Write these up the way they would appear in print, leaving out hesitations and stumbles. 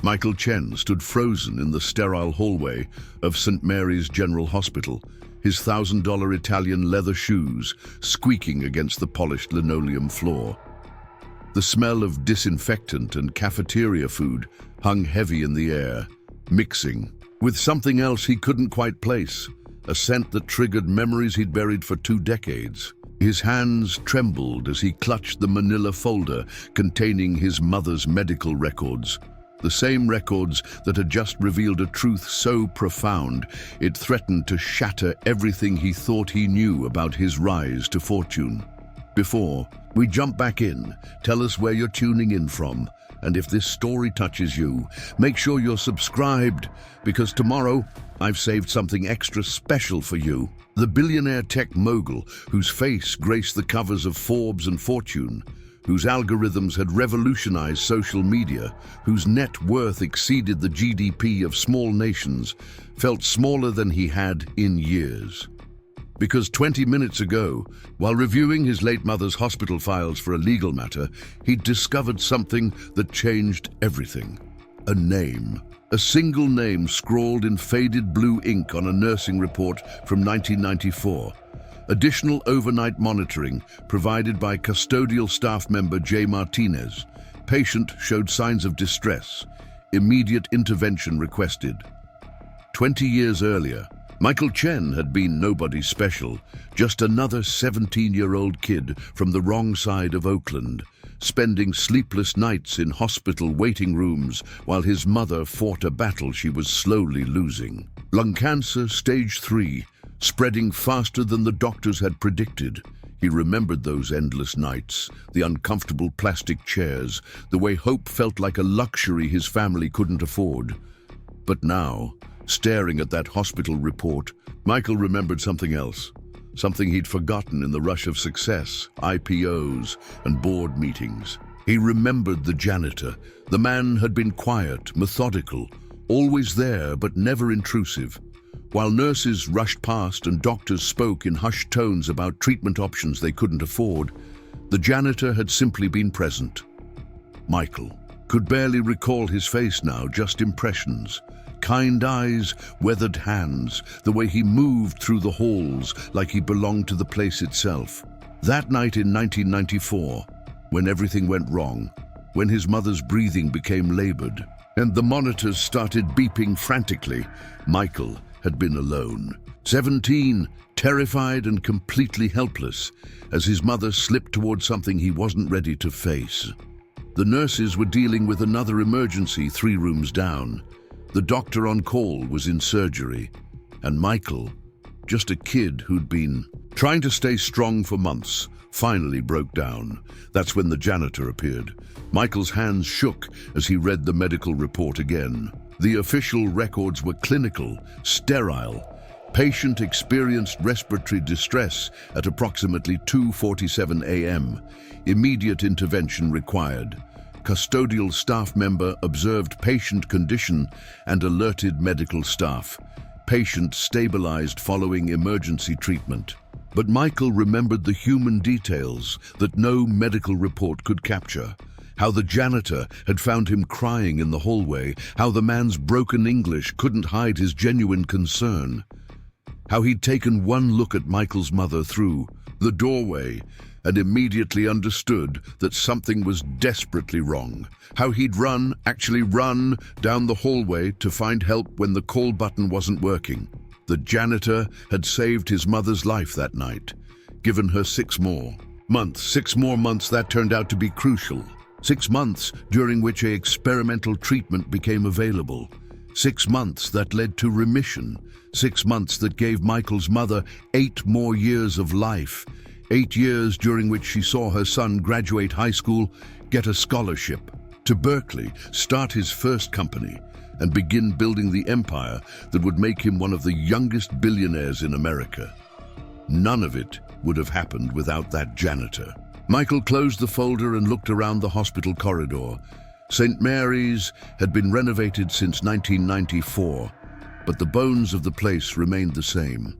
Michael Chen stood frozen in the sterile hallway of St. Mary's General Hospital, his $1,000 Italian leather shoes squeaking against the polished linoleum floor. The smell of disinfectant and cafeteria food hung heavy in the air, mixing with something else he couldn't quite place, a scent that triggered memories he'd buried for 2 decades. His hands trembled as he clutched the manila folder containing his mother's medical records. The same records that had just revealed a truth so profound it threatened to shatter everything he thought he knew about his rise to fortune. Before we jump back in, tell us where you're tuning in from, and if this story touches you, make sure you're subscribed, because tomorrow I've saved something extra special for you. The billionaire tech mogul whose face graced the covers of Forbes and Fortune, whose algorithms had revolutionized social media, whose net worth exceeded the GDP of small nations, felt smaller than he had in years. Because 20 minutes ago, while reviewing his late mother's hospital files for a legal matter, he'd discovered something that changed everything. A name. A single name scrawled in faded blue ink on a nursing report from 1994. Additional overnight monitoring provided by custodial staff member J. Martinez. Patient showed signs of distress. Immediate intervention requested. 20 years earlier, Michael Chen had been nobody special, just another 17-year-old kid from the wrong side of Oakland, spending sleepless nights in hospital waiting rooms while his mother fought a battle she was slowly losing. Lung cancer, stage 3, spreading faster than the doctors had predicted. He remembered those endless nights, the uncomfortable plastic chairs, the way hope felt like a luxury his family couldn't afford. But now, staring at that hospital report, Michael remembered something else. Something he'd forgotten in the rush of success, IPOs, and board meetings. He remembered the janitor. The man had been quiet, methodical, always there but never intrusive. While nurses rushed past and doctors spoke in hushed tones about treatment options they couldn't afford, the janitor had simply been present. Michael could barely recall his face now, just impressions. Kind eyes, weathered hands, the way he moved through the halls like he belonged to the place itself. That night in 1994, when everything went wrong, when his mother's breathing became labored, and the monitors started beeping frantically, Michael had been alone. 17, terrified and completely helpless, as his mother slipped towards something he wasn't ready to face. The nurses were dealing with another emergency 3 rooms down. The doctor on call was in surgery, and Michael, just a kid who'd been trying to stay strong for months, finally broke down. That's when the janitor appeared. Michael's hands shook as he read the medical report again. The official records were clinical, sterile. Patient experienced respiratory distress at approximately 2:47 a.m. Immediate intervention required. Custodial staff member observed patient condition and alerted medical staff. Patient stabilized following emergency treatment. But Michael remembered the human details that no medical report could capture. How the janitor had found him crying in the hallway, how the man's broken English couldn't hide his genuine concern. How he'd taken one look at Michael's mother through the doorway and immediately understood that something was desperately wrong. How he'd actually run down the hallway to find help when the call button wasn't working. The janitor had saved his mother's life that night, given her 6 more months. 6 more months that turned out to be crucial. 6 months during which an experimental treatment became available. 6 months that led to remission. 6 months that gave Michael's mother 8 more years of life. 8 years during which she saw her son graduate high school, get a scholarship to Berkeley, start his first company, and begin building the empire that would make him one of the youngest billionaires in America. None of it would have happened without that janitor. Michael closed the folder and looked around the hospital corridor. St. Mary's had been renovated since 1994, but the bones of the place remained the same.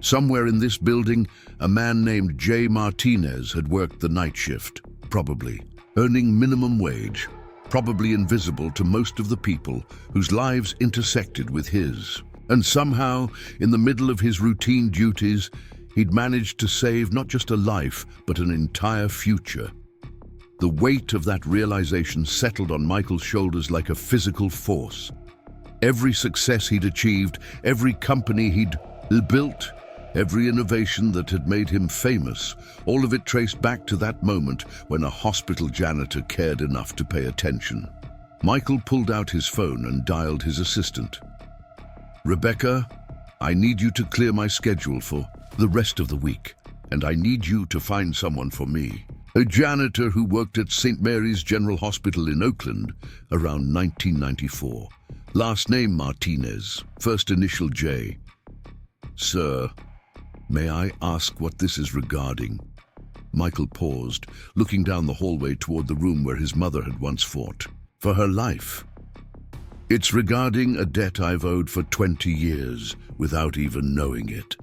Somewhere in this building, a man named J. Martinez had worked the night shift, probably, earning minimum wage. probably invisible to most of the people whose lives intersected with his. And somehow, in the middle of his routine duties, he'd managed to save not just a life, but an entire future. The weight of that realization settled on Michael's shoulders like a physical force. Every success he'd achieved, every company he'd built, every innovation that had made him famous, all of it traced back to that moment when a hospital janitor cared enough to pay attention. Michael pulled out his phone and dialed his assistant. "Rebecca, I need you to clear my schedule for the rest of the week, and I need you to find someone for me. A janitor who worked at St. Mary's General Hospital in Oakland around 1994. Last name Martinez, first initial J. Sir, may I ask what this is regarding?" Michael paused, looking down the hallway toward the room where his mother had once fought for her life. "It's regarding a debt I've owed for 20 years without even knowing it."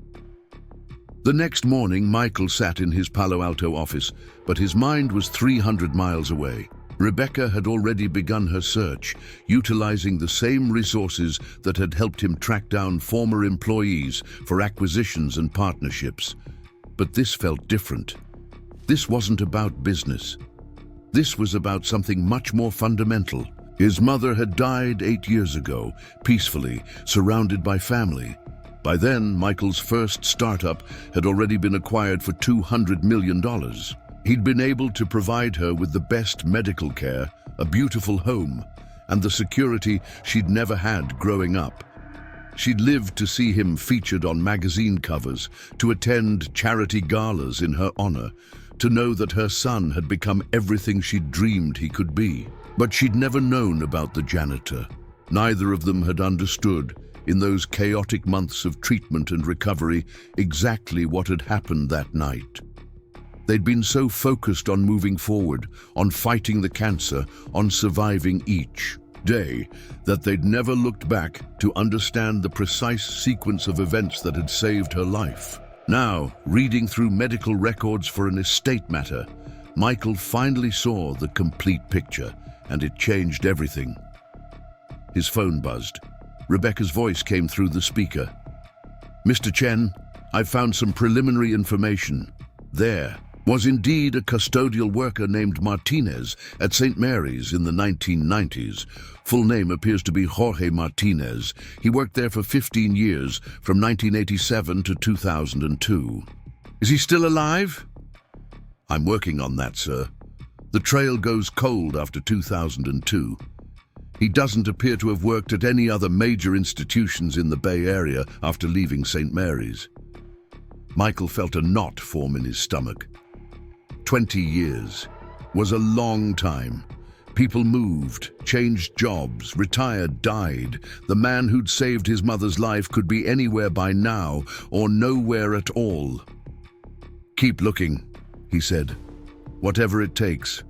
The next morning, Michael sat in his Palo Alto office, but his mind was 300 miles away. Rebecca had already begun her search, utilizing the same resources that had helped him track down former employees for acquisitions and partnerships. But this felt different. This wasn't about business. This was about something much more fundamental. His mother had died 8 years ago, peacefully, surrounded by family. By then, Michael's first startup had already been acquired for $200 million. He'd been able to provide her with the best medical care, a beautiful home, and the security she'd never had growing up. She'd lived to see him featured on magazine covers, to attend charity galas in her honor, to know that her son had become everything she'd dreamed he could be. But she'd never known about the janitor. Neither of them had understood, in those chaotic months of treatment and recovery, exactly what had happened that night. They'd been so focused on moving forward, on fighting the cancer, on surviving each day, that they'd never looked back to understand the precise sequence of events that had saved her life. Now, reading through medical records for an estate matter, Michael finally saw the complete picture, and it changed everything. His phone buzzed. Rebecca's voice came through the speaker. "Mr. Chen, I've found some preliminary information. There was indeed a custodial worker named Martinez at St. Mary's in the 1990s. Full name appears to be Jorge Martinez. He worked there for 15 years, from 1987 to 2002. Is he still alive?" "I'm working on that, sir. The trail goes cold after 2002. He doesn't appear to have worked at any other major institutions in the Bay Area after leaving St. Mary's." Michael felt a knot form in his stomach. 20 years was a long time. People moved, changed jobs, retired, died. The man who'd saved his mother's life could be anywhere by now, or nowhere at all. "Keep looking," he said. "Whatever it takes."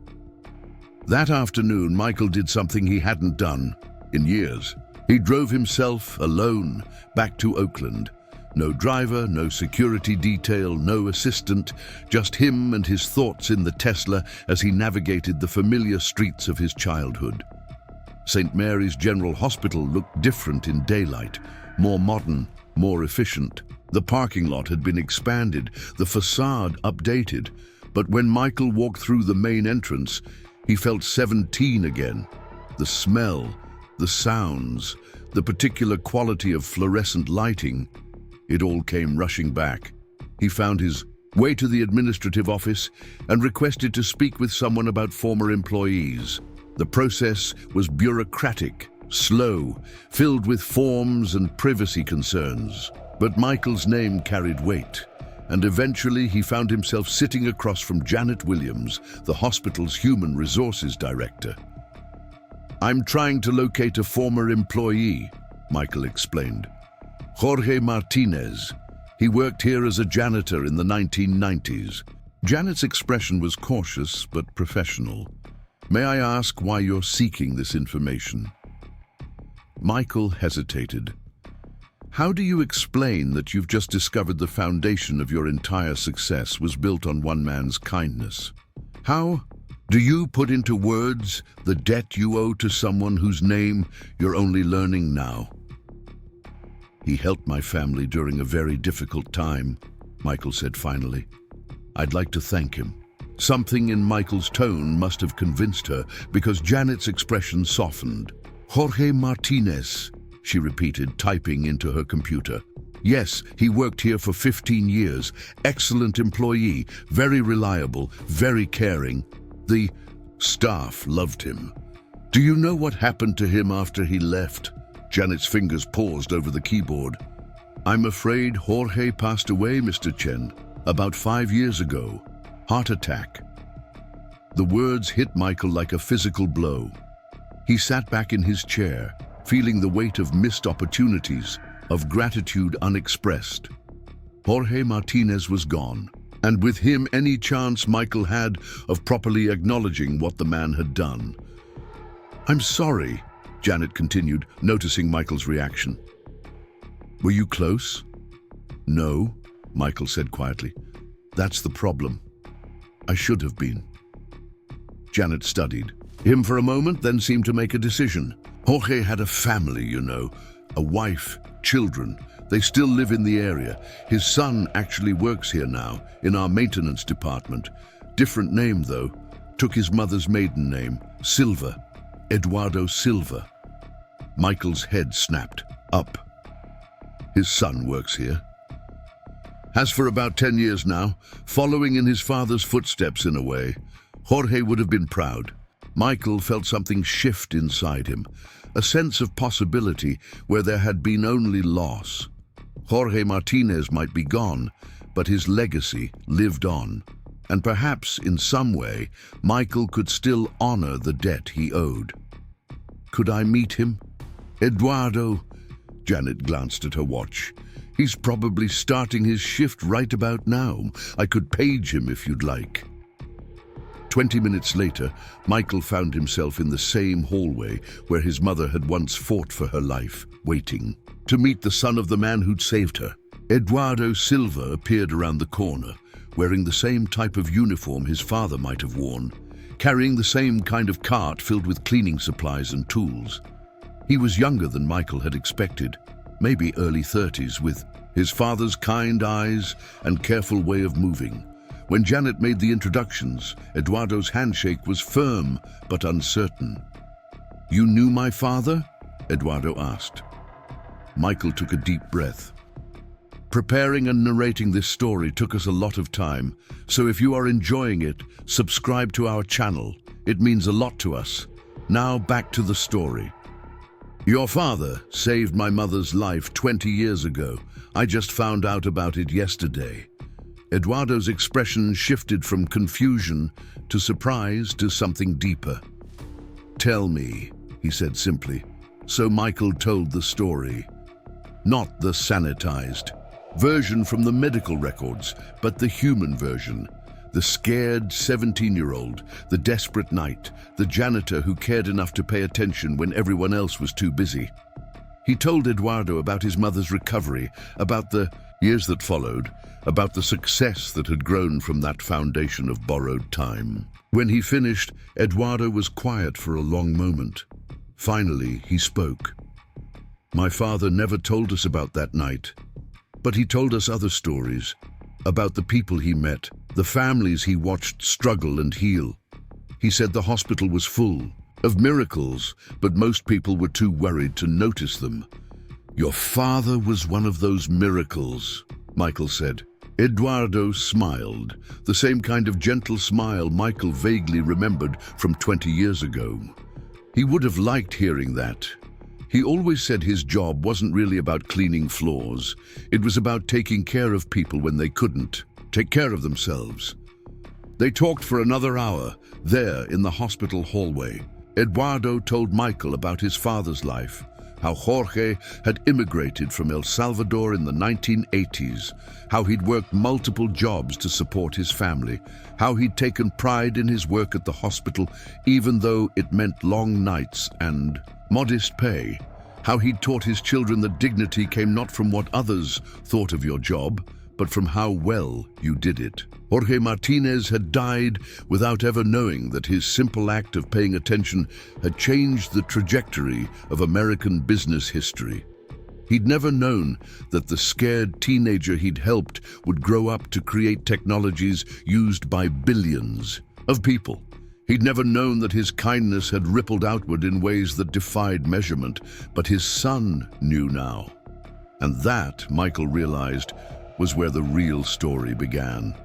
That afternoon, Michael did something he hadn't done in years. He drove himself, alone, back to Oakland. No driver, no security detail, no assistant, just him and his thoughts in the Tesla as he navigated the familiar streets of his childhood. St. Mary's General Hospital looked different in daylight, more modern, more efficient. The parking lot had been expanded, the facade updated, but when Michael walked through the main entrance, he felt 17 again. The smell, the sounds, the particular quality of fluorescent lighting, it all came rushing back. He found his way to the administrative office and requested to speak with someone about former employees. The process was bureaucratic, slow, filled with forms and privacy concerns. But Michael's name carried weight, and eventually he found himself sitting across from Janet Williams, the hospital's human resources director. "I'm trying to locate a former employee," Michael explained. "Jorge Martinez. He worked here as a janitor in the 1990s. Janet's expression was cautious but professional. "May I ask why you're seeking this information?" Michael hesitated. "How do you explain that you've just discovered the foundation of your entire success was built on one man's kindness? How Do you put into words the debt you owe to someone whose name you're only learning now? He helped my family during a very difficult time, Michael said finally. I'd like to thank him. Something in Michael's tone must have convinced her, because Janet's expression softened. Jorge Martinez, she repeated, typing into her computer. Yes, he worked here for 15 years. Excellent employee, very reliable, very caring. The staff loved him. Do you know what happened to him after he left? Janet's fingers paused over the keyboard. I'm afraid Jorge passed away, Mr. Chen, about 5 years ago. Heart attack. The words hit Michael like a physical blow. He sat back in his chair, feeling the weight of missed opportunities, of gratitude unexpressed. Jorge Martinez was gone, and with him any chance Michael had of properly acknowledging what the man had done. I'm sorry, Janet continued, noticing Michael's reaction. Were you close? No, Michael said quietly. That's the problem. I should have been. Janet studied him for a moment, then seemed to make a decision. Jorge had a family, you know, a wife, children. They still live in the area. His son actually works here now, in our maintenance department. Different name, though. Took his mother's maiden name, Silva. Eduardo Silva. Michael's head snapped up. His son works here. Has for about 10 years now, following in his father's footsteps in a way. Jorge would have been proud. Michael felt something shift inside him, a sense of possibility where there had been only loss. Jorge Martinez might be gone, but his legacy lived on. And perhaps, in some way, Michael could still honor the debt he owed. Could I meet him? Eduardo, Janet glanced at her watch. He's probably starting his shift right about now. I could page him if you'd like. 20 minutes later, Michael found himself in the same hallway where his mother had once fought for her life, waiting to meet the son of the man who'd saved her. Eduardo Silva appeared around the corner, wearing the same type of uniform his father might have worn, carrying the same kind of cart filled with cleaning supplies and tools. He was younger than Michael had expected, maybe early 30s, with his father's kind eyes and careful way of moving. When Janet made the introductions, Eduardo's handshake was firm but uncertain. You knew my father? Eduardo asked. Michael took a deep breath. Preparing and narrating this story took us a lot of time, so if you are enjoying it, subscribe to our channel. It means a lot to us. Now back to the story. Your father saved my mother's life 20 years ago. I just found out about it yesterday. Eduardo's expression shifted from confusion to surprise to something deeper. Tell me, he said simply. So Michael told the story. Not the sanitized version from the medical records, but the human version. The scared 17-year-old, the desperate night, the janitor who cared enough to pay attention when everyone else was too busy. He told Eduardo about his mother's recovery, about the years that followed, about the success that had grown from that foundation of borrowed time. When he finished, Eduardo was quiet for a long moment. Finally, he spoke. My father never told us about that night, but he told us other stories, about the people he met, the families he watched struggle and heal. He said the hospital was full of miracles, but most people were too worried to notice them. Your father was one of those miracles, Michael said. Eduardo smiled, the same kind of gentle smile Michael vaguely remembered from 20 years ago. He would have liked hearing that. He always said his job wasn't really about cleaning floors. It was about taking care of people when they couldn't take care of themselves. They talked for another hour, there in the hospital hallway. Eduardo told Michael about his father's life, how Jorge had immigrated from El Salvador in the 1980s, how he'd worked multiple jobs to support his family, how he'd taken pride in his work at the hospital even though it meant long nights and modest pay, how he'd taught his children that dignity came not from what others thought of your job, but from how well you did it. Jorge Martinez had died without ever knowing that his simple act of paying attention had changed the trajectory of American business history. He'd never known that the scared teenager he'd helped would grow up to create technologies used by billions of people. He'd never known that his kindness had rippled outward in ways that defied measurement, but his son knew now. And that, Michael realized, was where the real story began.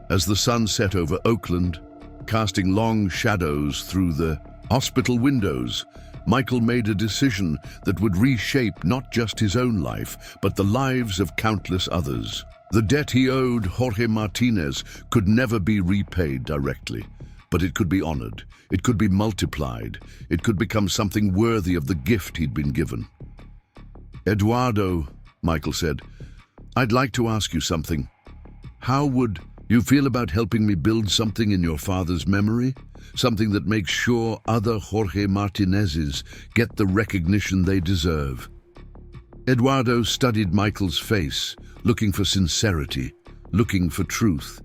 As the sun set over Oakland, casting long shadows through the hospital windows, Michael made a decision that would reshape not just his own life, but the lives of countless others. The debt he owed Jorge Martinez could never be repaid directly, but it could be honored, it could be multiplied, it could become something worthy of the gift he'd been given. "Eduardo," Michael said, "I'd like to ask you something. How would you feel about helping me build something in your father's memory? Something that makes sure other Jorge Martinezes get the recognition they deserve?" Eduardo studied Michael's face, looking for sincerity, looking for truth.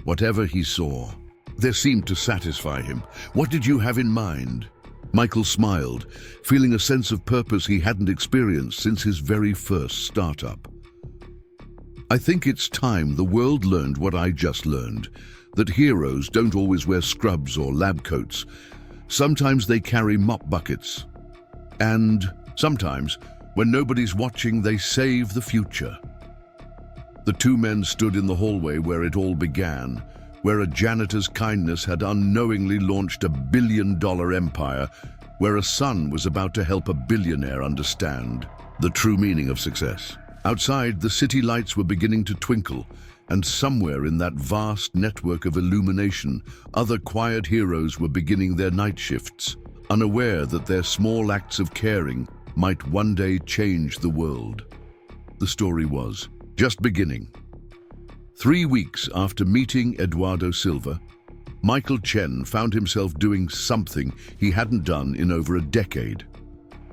Whatever he saw, there seemed to satisfy him. "What did you have in mind?" Michael smiled, feeling a sense of purpose he hadn't experienced since his very first startup. "I think it's time the world learned what I just learned, that heroes don't always wear scrubs or lab coats. Sometimes they carry mop buckets. And sometimes, when nobody's watching, they save the future." The two men stood in the hallway where it all began, where a janitor's kindness had unknowingly launched a billion-dollar empire, where a son was about to help a billionaire understand the true meaning of success. Outside, the city lights were beginning to twinkle, and somewhere in that vast network of illumination, other quiet heroes were beginning their night shifts, unaware that their small acts of caring might one day change the world. The story was just beginning. 3 weeks after meeting Eduardo Silva, Michael Chen found himself doing something he hadn't done in over a decade.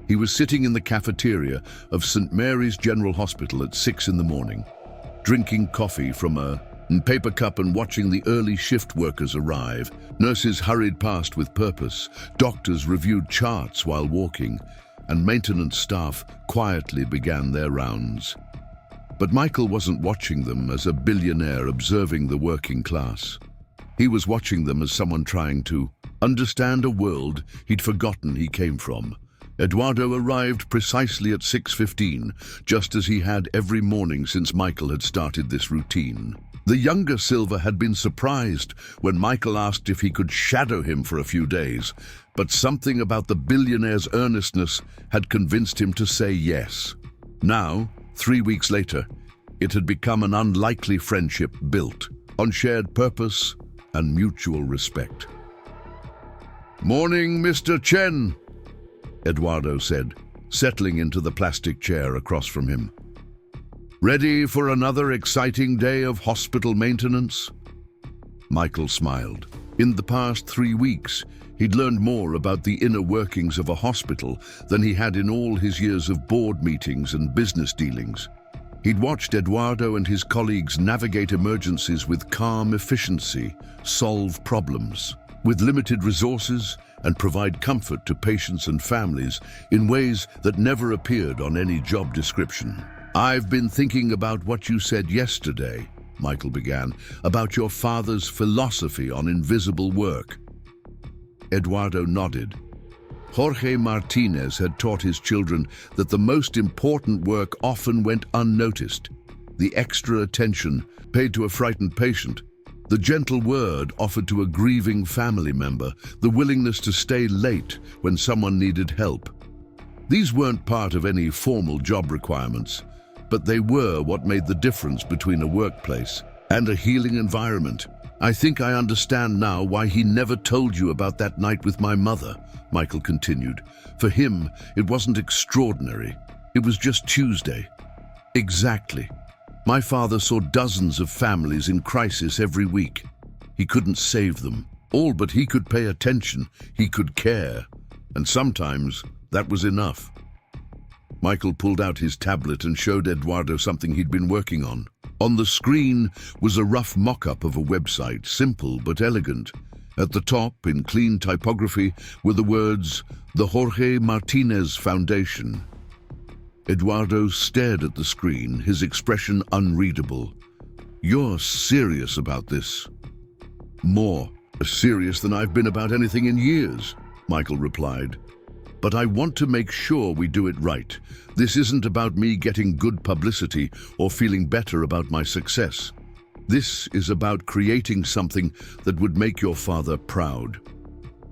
He was sitting in the cafeteria of St. Mary's General Hospital at 6 in the morning, drinking coffee from a paper cup and watching the early shift workers arrive. Nurses hurried past with purpose, doctors reviewed charts while walking, and maintenance staff quietly began their rounds. But Michael wasn't watching them as a billionaire observing the working class. He was watching them as someone trying to understand a world he'd forgotten he came from. Eduardo arrived precisely at 6:15, just as he had every morning since Michael had started this routine. The younger Silva had been surprised when Michael asked if he could shadow him for a few days, but something about the billionaire's earnestness had convinced him to say yes. Now, 3 weeks later, it had become an unlikely friendship built on shared purpose and mutual respect. "Morning, Mr. Chen," Eduardo said, settling into the plastic chair across from him. "Ready for another exciting day of hospital maintenance?" Michael smiled. In the past 3 weeks, he'd learned more about the inner workings of a hospital than he had in all his years of board meetings and business dealings. He'd watched Eduardo and his colleagues navigate emergencies with calm efficiency, solve problems with limited resources, and provide comfort to patients and families in ways that never appeared on any job description. "I've been thinking about what you said yesterday," Michael began, "about your father's philosophy on invisible work." Eduardo nodded. Jorge Martinez had taught his children that the most important work often went unnoticed. The extra attention paid to a frightened patient, the gentle word offered to a grieving family member, the willingness to stay late when someone needed help. These weren't part of any formal job requirements, but they were what made the difference between a workplace and a healing environment. "I think I understand now why he never told you about that night with my mother," Michael continued. "For him, it wasn't extraordinary. It was just Tuesday." "Exactly. My father saw dozens of families in crisis every week. He couldn't save them all, but he could pay attention, he could care, and sometimes that was enough." Michael pulled out his tablet and showed Eduardo something he'd been working on. On the screen was a rough mock-up of a website, simple but elegant. At the top, in clean typography, were the words, "The Jorge Martinez Foundation." Eduardo stared at the screen, his expression unreadable. "You're serious about this?" "More serious than I've been about anything in years," Michael replied. "But I want to make sure we do it right. This isn't about me getting good publicity or feeling better about my success. This is about creating something that would make your father proud."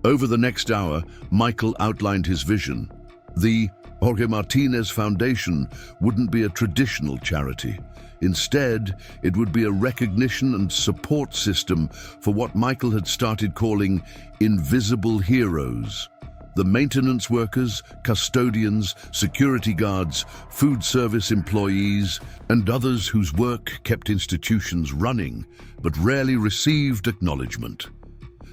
Over the next hour, Michael outlined his vision. The Jorge Martinez Foundation wouldn't be a traditional charity. Instead, it would be a recognition and support system for what Michael had started calling invisible heroes. The maintenance workers, custodians, security guards, food service employees, and others whose work kept institutions running, but rarely received acknowledgement.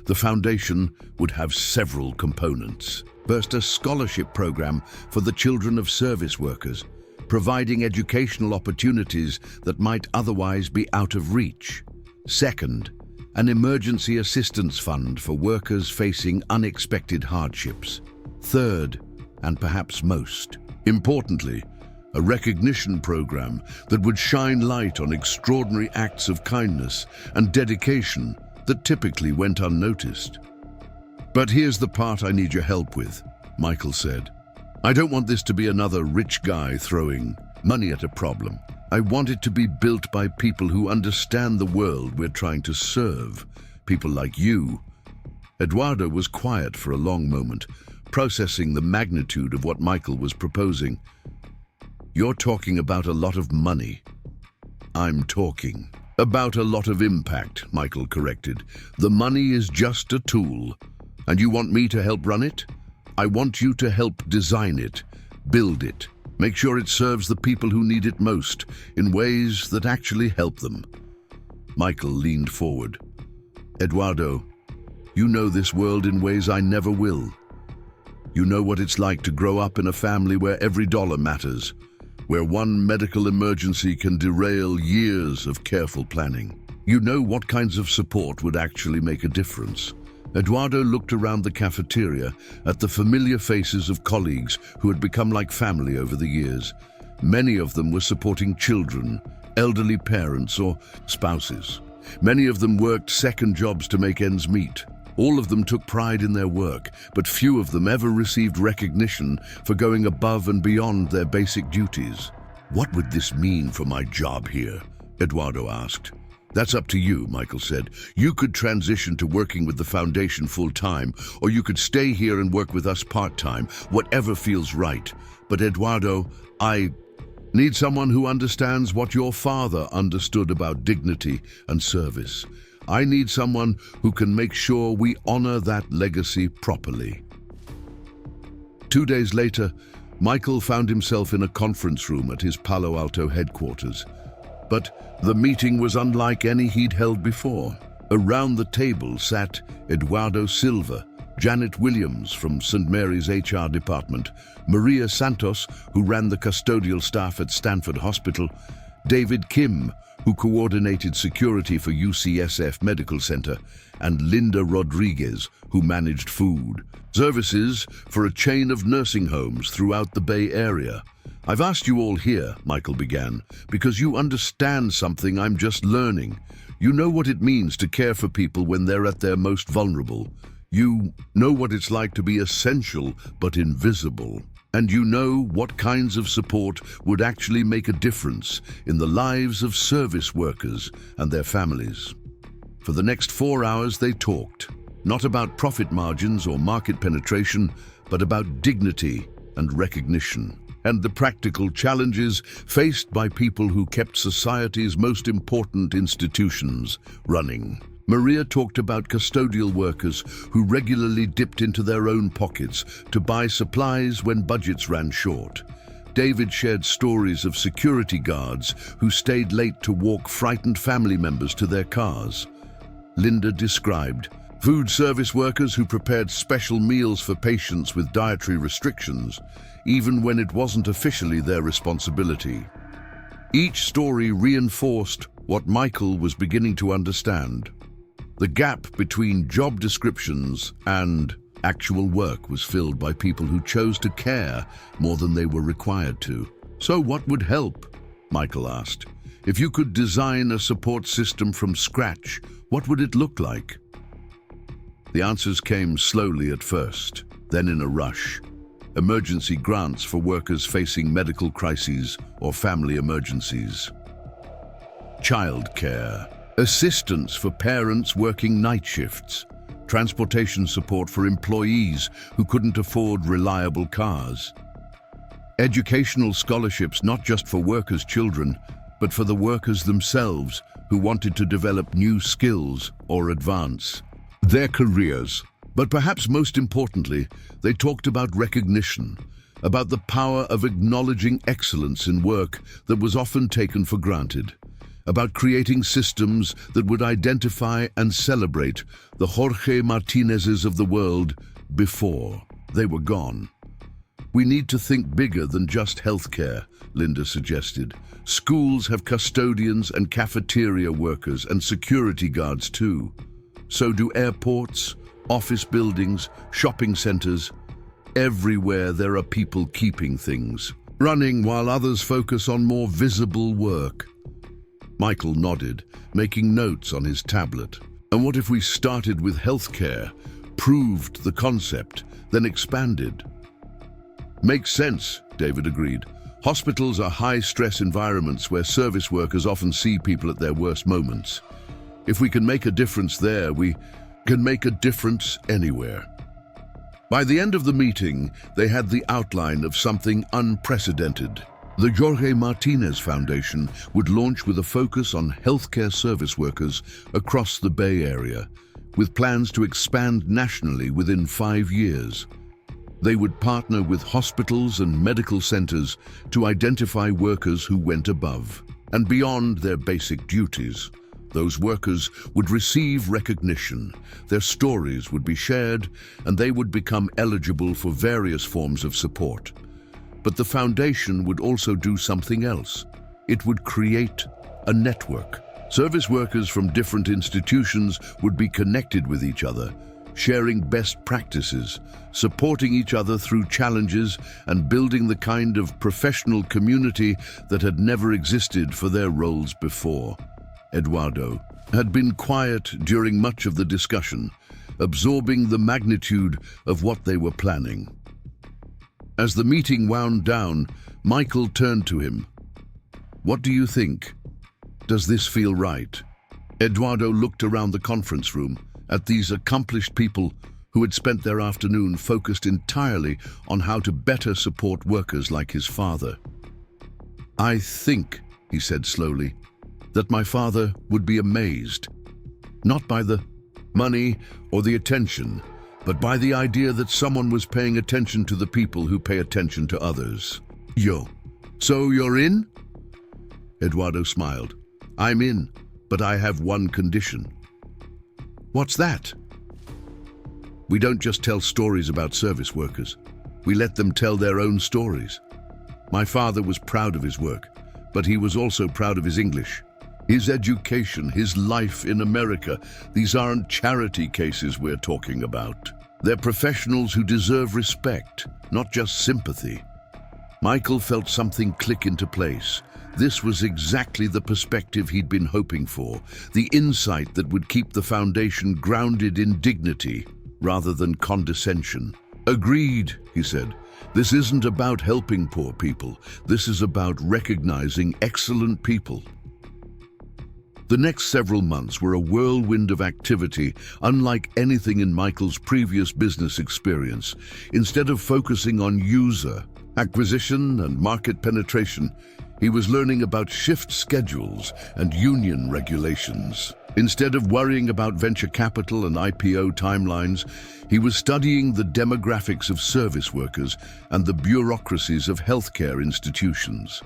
The foundation would have several components. First, a scholarship program for the children of service workers, providing educational opportunities that might otherwise be out of reach. Second, an emergency assistance fund for workers facing unexpected hardships. Third, and perhaps most importantly, a recognition program that would shine light on extraordinary acts of kindness and dedication that typically went unnoticed. "But here's the part I need your help with," Michael said. "I don't want this to be another rich guy throwing money at a problem. I want it to be built by people who understand the world we're trying to serve, people like you." Eduardo was quiet for a long moment, processing the magnitude of what Michael was proposing. "You're talking about a lot of money." "I'm talking about a lot of impact," Michael corrected. "The money is just a tool. And you want me to help run it? I want you to help design it, build it, make sure it serves the people who need it most in ways that actually help them." Michael leaned forward. "Eduardo, you know this world in ways I never will. You know what it's like to grow up in a family where every dollar matters, where one medical emergency can derail years of careful planning. You know what kinds of support would actually make a difference." Eduardo looked around the cafeteria at the familiar faces of colleagues who had become like family over the years. Many of them were supporting children, elderly parents, or spouses. Many of them worked second jobs to make ends meet. All of them took pride in their work, but few of them ever received recognition for going above and beyond their basic duties. "What would this mean for my job here?" Eduardo asked. "That's up to you," Michael said. "You could transition to working with the foundation full-time, or you could stay here and work with us part-time, whatever feels right. But Eduardo, I need someone who understands what your father understood about dignity and service. I need someone who can make sure we honor that legacy properly." 2 days later, Michael found himself in a conference room at his Palo Alto headquarters. But the meeting was unlike any he'd held before. Around the table sat Eduardo Silva, Janet Williams from St. Mary's HR department, Maria Santos, who ran the custodial staff at Stanford Hospital, David Kim, who coordinated security for UCSF Medical Center, and Linda Rodriguez, who managed food services for a chain of nursing homes throughout the Bay Area. "I've asked you all here," Michael began, "because you understand something I'm just learning. You know what it means to care for people when they're at their most vulnerable. You know what it's like to be essential but invisible. And you know what kinds of support would actually make a difference in the lives of service workers and their families." For the next 4 hours they talked, not about profit margins or market penetration, but about dignity and recognition, and the practical challenges faced by people who kept society's most important institutions running. Maria talked about custodial workers who regularly dipped into their own pockets to buy supplies when budgets ran short. David shared stories of security guards who stayed late to walk frightened family members to their cars. Linda described food service workers who prepared special meals for patients with dietary restrictions, even when it wasn't officially their responsibility. Each story reinforced what Michael was beginning to understand. The gap between job descriptions and actual work was filled by people who chose to care more than they were required to. "So what would help?" Michael asked. "If you could design a support system from scratch, what would it look like?" The answers came slowly at first, then in a rush. Emergency grants for workers facing medical crises or family emergencies. Childcare. Assistance for parents working night shifts. Transportation support for employees who couldn't afford reliable cars. Educational scholarships not just for workers' children, but for the workers themselves who wanted to develop new skills or advance their careers. But perhaps most importantly, they talked about recognition, about the power of acknowledging excellence in work that was often taken for granted, about creating systems that would identify and celebrate the Jorge Martinezes of the world before they were gone. "We need to think bigger than just healthcare," Linda suggested. "Schools have custodians and cafeteria workers and security guards too. So do airports, office buildings, shopping centers. Everywhere there are people keeping things running while others focus on more visible work." Michael nodded, making notes on his tablet. "And what if we started with healthcare, proved the concept, then expanded?" "Makes sense," David agreed. "Hospitals are high-stress environments where service workers often see people at their worst moments. If we can make a difference there, we can make a difference anywhere." By the end of the meeting, they had the outline of something unprecedented. The Jorge Martinez Foundation would launch with a focus on healthcare service workers across the Bay Area, with plans to expand nationally within 5 years. They would partner with hospitals and medical centers to identify workers who went above and beyond their basic duties. Those workers would receive recognition, their stories would be shared, and they would become eligible for various forms of support. But the foundation would also do something else. It would create a network. Service workers from different institutions would be connected with each other, sharing best practices, supporting each other through challenges, and building the kind of professional community that had never existed for their roles before. Eduardo had been quiet during much of the discussion, absorbing the magnitude of what they were planning. As the meeting wound down, Michael turned to him. "What do you think? Does this feel right?" Eduardo looked around the conference room at these accomplished people who had spent their afternoon focused entirely on how to better support workers like his father. "I think," he said slowly, "that my father would be amazed, not by the money or the attention, but by the idea that someone was paying attention to the people who pay attention to others." So you're in?" Eduardo smiled. "I'm in, but I have one condition." "What's that?" "We don't just tell stories about service workers. We let them tell their own stories. My father was proud of his work, but he was also proud of his English. His education, his life in America. These aren't charity cases we're talking about. They're professionals who deserve respect, not just sympathy." Michael felt something click into place. This was exactly the perspective he'd been hoping for, the insight that would keep the foundation grounded in dignity rather than condescension. "Agreed," he said. "This isn't about helping poor people. This is about recognizing excellent people." The next several months were a whirlwind of activity, unlike anything in Michael's previous business experience. Instead of focusing on user acquisition and market penetration, he was learning about shift schedules and union regulations. Instead of worrying about venture capital and IPO timelines, he was studying the demographics of service workers and the bureaucracies of healthcare institutions.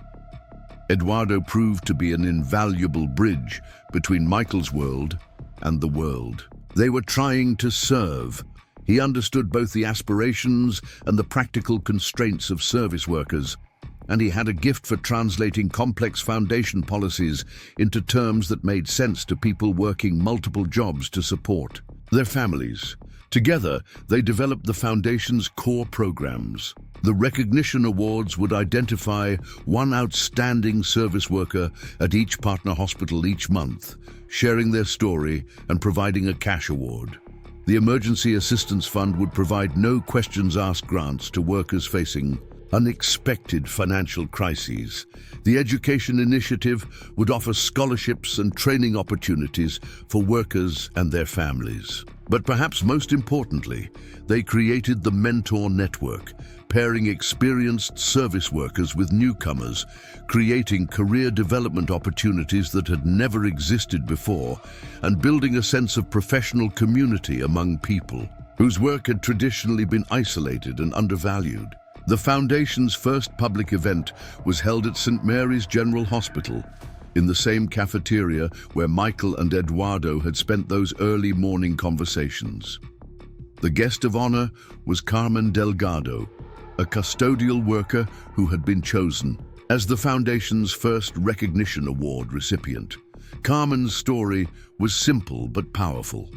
Eduardo proved to be an invaluable bridge between Michael's world and the world. They were trying to serve. He understood both the aspirations and the practical constraints of service workers, and he had a gift for translating complex foundation policies into terms that made sense to people working multiple jobs to support their families. Together, they developed the foundation's core programs. The recognition awards would identify one outstanding service worker at each partner hospital each month, sharing their story and providing a cash award. The Emergency Assistance Fund would provide no questions asked grants to workers facing unexpected financial crises. The Education Initiative would offer scholarships and training opportunities for workers and their families. But perhaps most importantly, they created the Mentor Network, pairing experienced service workers with newcomers, creating career development opportunities that had never existed before, and building a sense of professional community among people whose work had traditionally been isolated and undervalued. The Foundation's first public event was held at St. Mary's General Hospital, in the same cafeteria where Michael and Eduardo had spent those early morning conversations. The guest of honor was Carmen Delgado, a custodial worker who had been chosen as the Foundation's first recognition award recipient. Carmen's story was simple but powerful.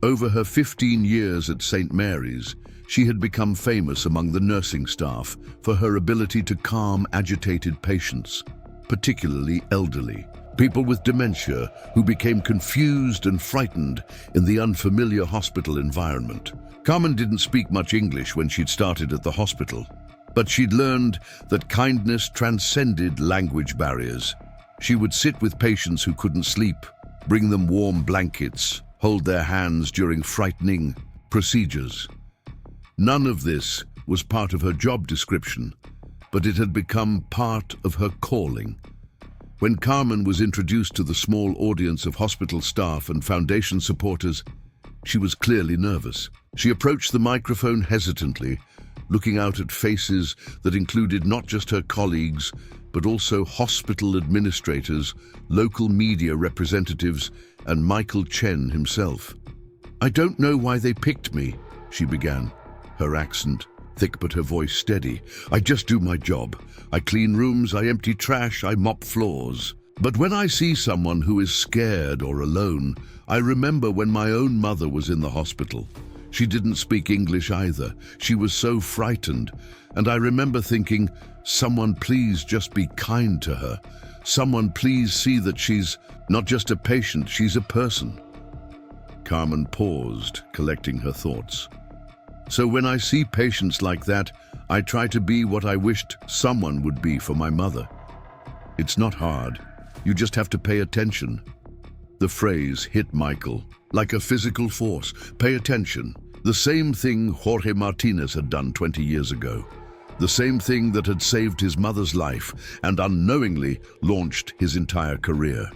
Over her 15 years at St. Mary's, she had become famous among the nursing staff for her ability to calm agitated patients, particularly elderly, people with dementia who became confused and frightened in the unfamiliar hospital environment. Carmen didn't speak much English when she'd started at the hospital, but she'd learned that kindness transcended language barriers. She would sit with patients who couldn't sleep, bring them warm blankets, hold their hands during frightening procedures. None of this was part of her job description, but it had become part of her calling. When Carmen was introduced to the small audience of hospital staff and Foundation supporters, she was clearly nervous. She approached the microphone hesitantly, looking out at faces that included not just her colleagues, but also hospital administrators, local media representatives, and Michael Chen himself. "I don't know why they picked me," she began, her accent thick but her voice steady. "I just do my job. I clean rooms, I empty trash, I mop floors. But when I see someone who is scared or alone, I remember when my own mother was in the hospital. She didn't speak English either. She was so frightened. And I remember thinking, someone please just be kind to her. Someone please see that she's not just a patient, she's a person." Carmen paused, collecting her thoughts. "So when I see patients like that, I try to be what I wished someone would be for my mother. It's not hard. You just have to pay attention." The phrase hit Michael like a physical force. Pay attention. The same thing Jorge Martinez had done 20 years ago. The same thing that had saved his mother's life and unknowingly launched his entire career.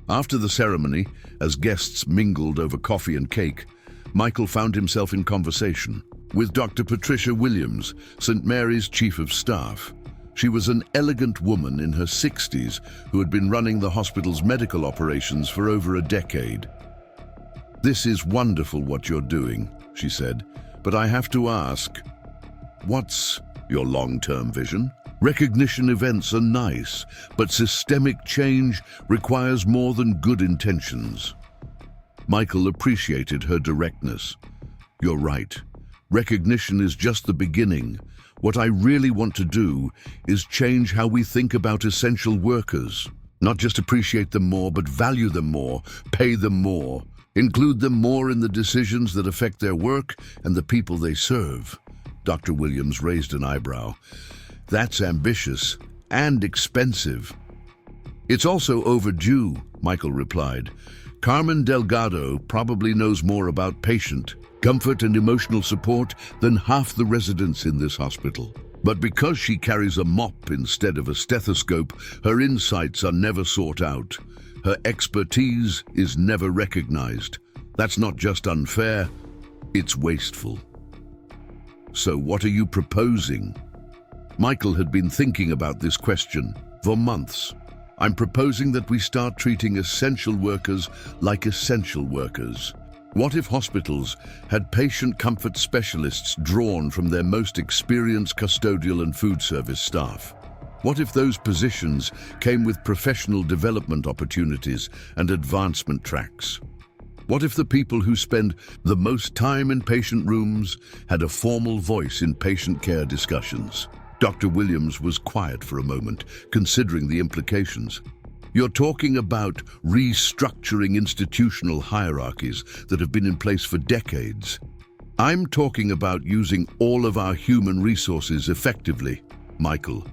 After the ceremony, as guests mingled over coffee and cake, Michael found himself in conversation with Dr. Patricia Williams, St. Mary's Chief of Staff. She was an elegant woman in her 60s who had been running the hospital's medical operations for over a decade. "This is wonderful what you're doing," she said, "but I have to ask, what's your long-term vision? Recognition events are nice, but systemic change requires more than good intentions." Michael appreciated her directness. "You're right. Recognition is just the beginning. What I really want to do is change how we think about essential workers. Not just appreciate them more, but value them more, pay them more, include them more in the decisions that affect their work and the people they serve." Dr. Williams raised an eyebrow. "That's ambitious and expensive." "It's also overdue," Michael replied. "Carmen Delgado probably knows more about patient comfort and emotional support than half the residents in this hospital. But because she carries a mop instead of a stethoscope, her insights are never sought out. Her expertise is never recognized. That's not just unfair, it's wasteful." "So what are you proposing?" Michael had been thinking about this question for months. "I'm proposing that we start treating essential workers like essential workers. What if hospitals had patient comfort specialists drawn from their most experienced custodial and food service staff? What if those positions came with professional development opportunities and advancement tracks? What if the people who spend the most time in patient rooms had a formal voice in patient care discussions? Dr. Williams was quiet for a moment, considering the implications. You're talking about restructuring institutional hierarchies that have been in place for decades. I'm talking about using all of our human resources effectively, Michael.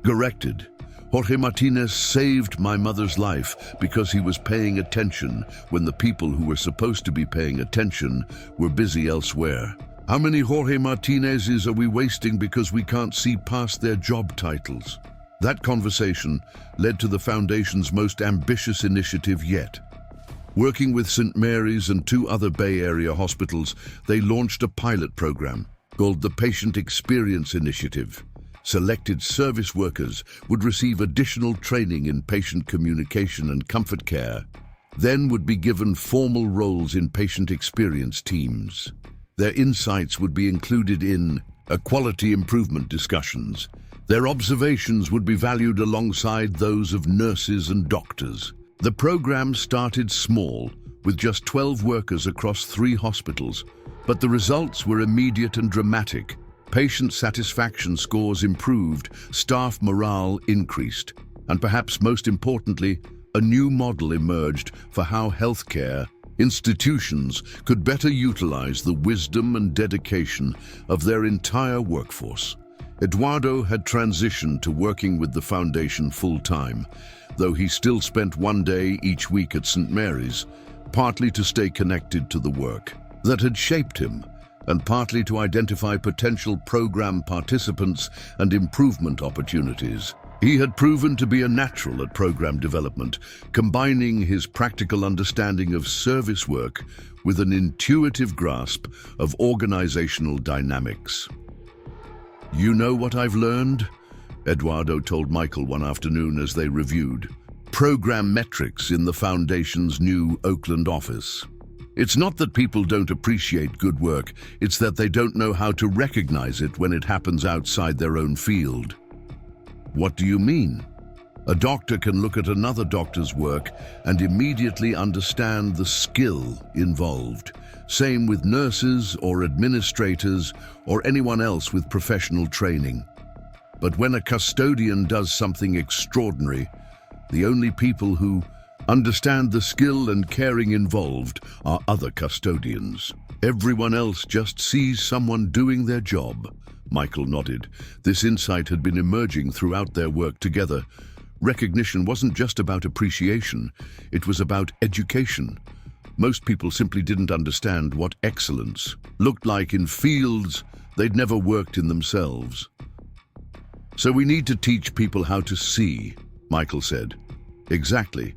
Corrected. Jorge Martinez saved my mother's life because he was paying attention when the people who were supposed to be paying attention were busy elsewhere. How many Jorge Martinezes are we wasting because we can't see past their job titles? That conversation led to the Foundation's most ambitious initiative yet. Working with St. Mary's and 2 other Bay Area hospitals, they launched a pilot program called the Patient Experience Initiative. Selected service workers would receive additional training in patient communication and comfort care, then would be given formal roles in patient experience teams. Their insights would be included in quality improvement discussions. Their observations would be valued alongside those of nurses and doctors. The program started small, with just 12 workers across 3 hospitals, but the results were immediate and dramatic. Patient satisfaction scores improved, staff morale increased, and perhaps most importantly, a new model emerged for how healthcare institutions could better utilize the wisdom and dedication of their entire workforce. Eduardo had transitioned to working with the Foundation full-time, though he still spent 1 day each week at St. Mary's, partly to stay connected to the work that had shaped him, and partly to identify potential program participants and improvement opportunities. He had proven to be a natural at program development, combining his practical understanding of service work with an intuitive grasp of organizational dynamics. "You know what I've learned?" Eduardo told Michael one afternoon as they reviewed program metrics in the Foundation's new Oakland office. "It's not that people don't appreciate good work, it's that they don't know how to recognize it when it happens outside their own field." "What do you mean?" "A doctor can look at another doctor's work and immediately understand the skill involved. Same with nurses or administrators or anyone else with professional training. But when a custodian does something extraordinary, the only people who understand the skill and caring involved are other custodians. Everyone else just sees someone doing their job." Michael nodded. This insight had been emerging throughout their work together. Recognition wasn't just about appreciation, it was about education. Most people simply didn't understand what excellence looked like in fields they'd never worked in themselves. "So we need to teach people how to see," Michael said. "Exactly.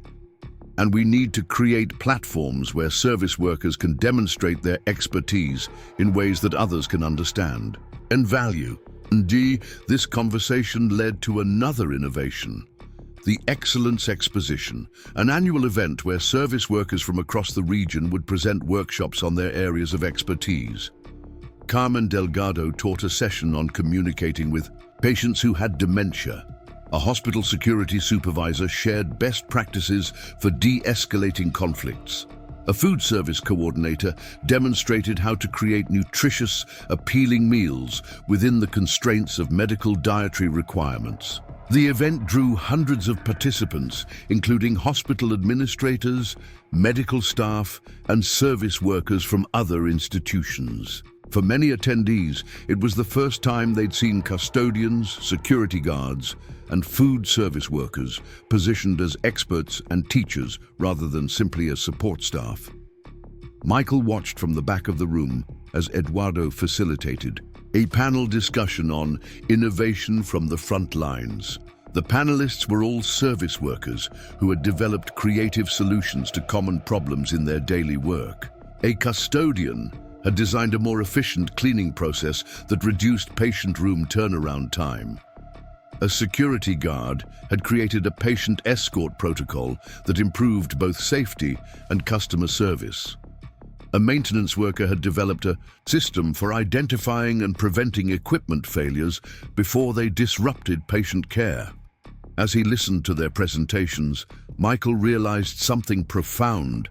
And we need to create platforms where service workers can demonstrate their expertise in ways that others can understand and value." Indeed, this conversation led to another innovation. The Excellence Exposition, an annual event where service workers from across the region would present workshops on their areas of expertise. Carmen Delgado taught a session on communicating with patients who had dementia. A hospital security supervisor shared best practices for de-escalating conflicts. A food service coordinator demonstrated how to create nutritious, appealing meals within the constraints of medical dietary requirements. The event drew hundreds of participants, including hospital administrators, medical staff, and service workers from other institutions. For many attendees, it was the first time they'd seen custodians, security guards, and food service workers positioned as experts and teachers rather than simply as support staff. Michael watched from the back of the room as Eduardo facilitated a panel discussion on innovation from the front lines. The panelists were all service workers who had developed creative solutions to common problems in their daily work. A custodian had designed a more efficient cleaning process that reduced patient room turnaround time. A security guard had created a patient escort protocol that improved both safety and customer service. A maintenance worker had developed a system for identifying and preventing equipment failures before they disrupted patient care. As he listened to their presentations, Michael realized something profound.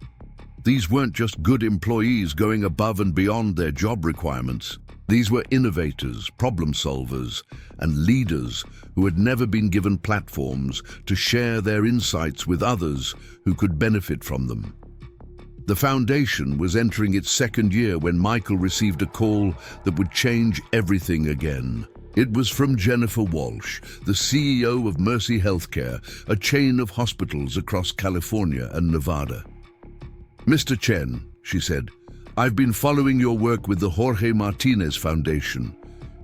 These weren't just good employees going above and beyond their job requirements. These were innovators, problem solvers, and leaders who had never been given platforms to share their insights with others who could benefit from them. The foundation was entering its second year when Michael received a call that would change everything again. It was from Jennifer Walsh, the CEO of Mercy Healthcare, a chain of hospitals across California and Nevada. "Mr. Chen," she said, "I've been following your work with the Jorge Martinez Foundation.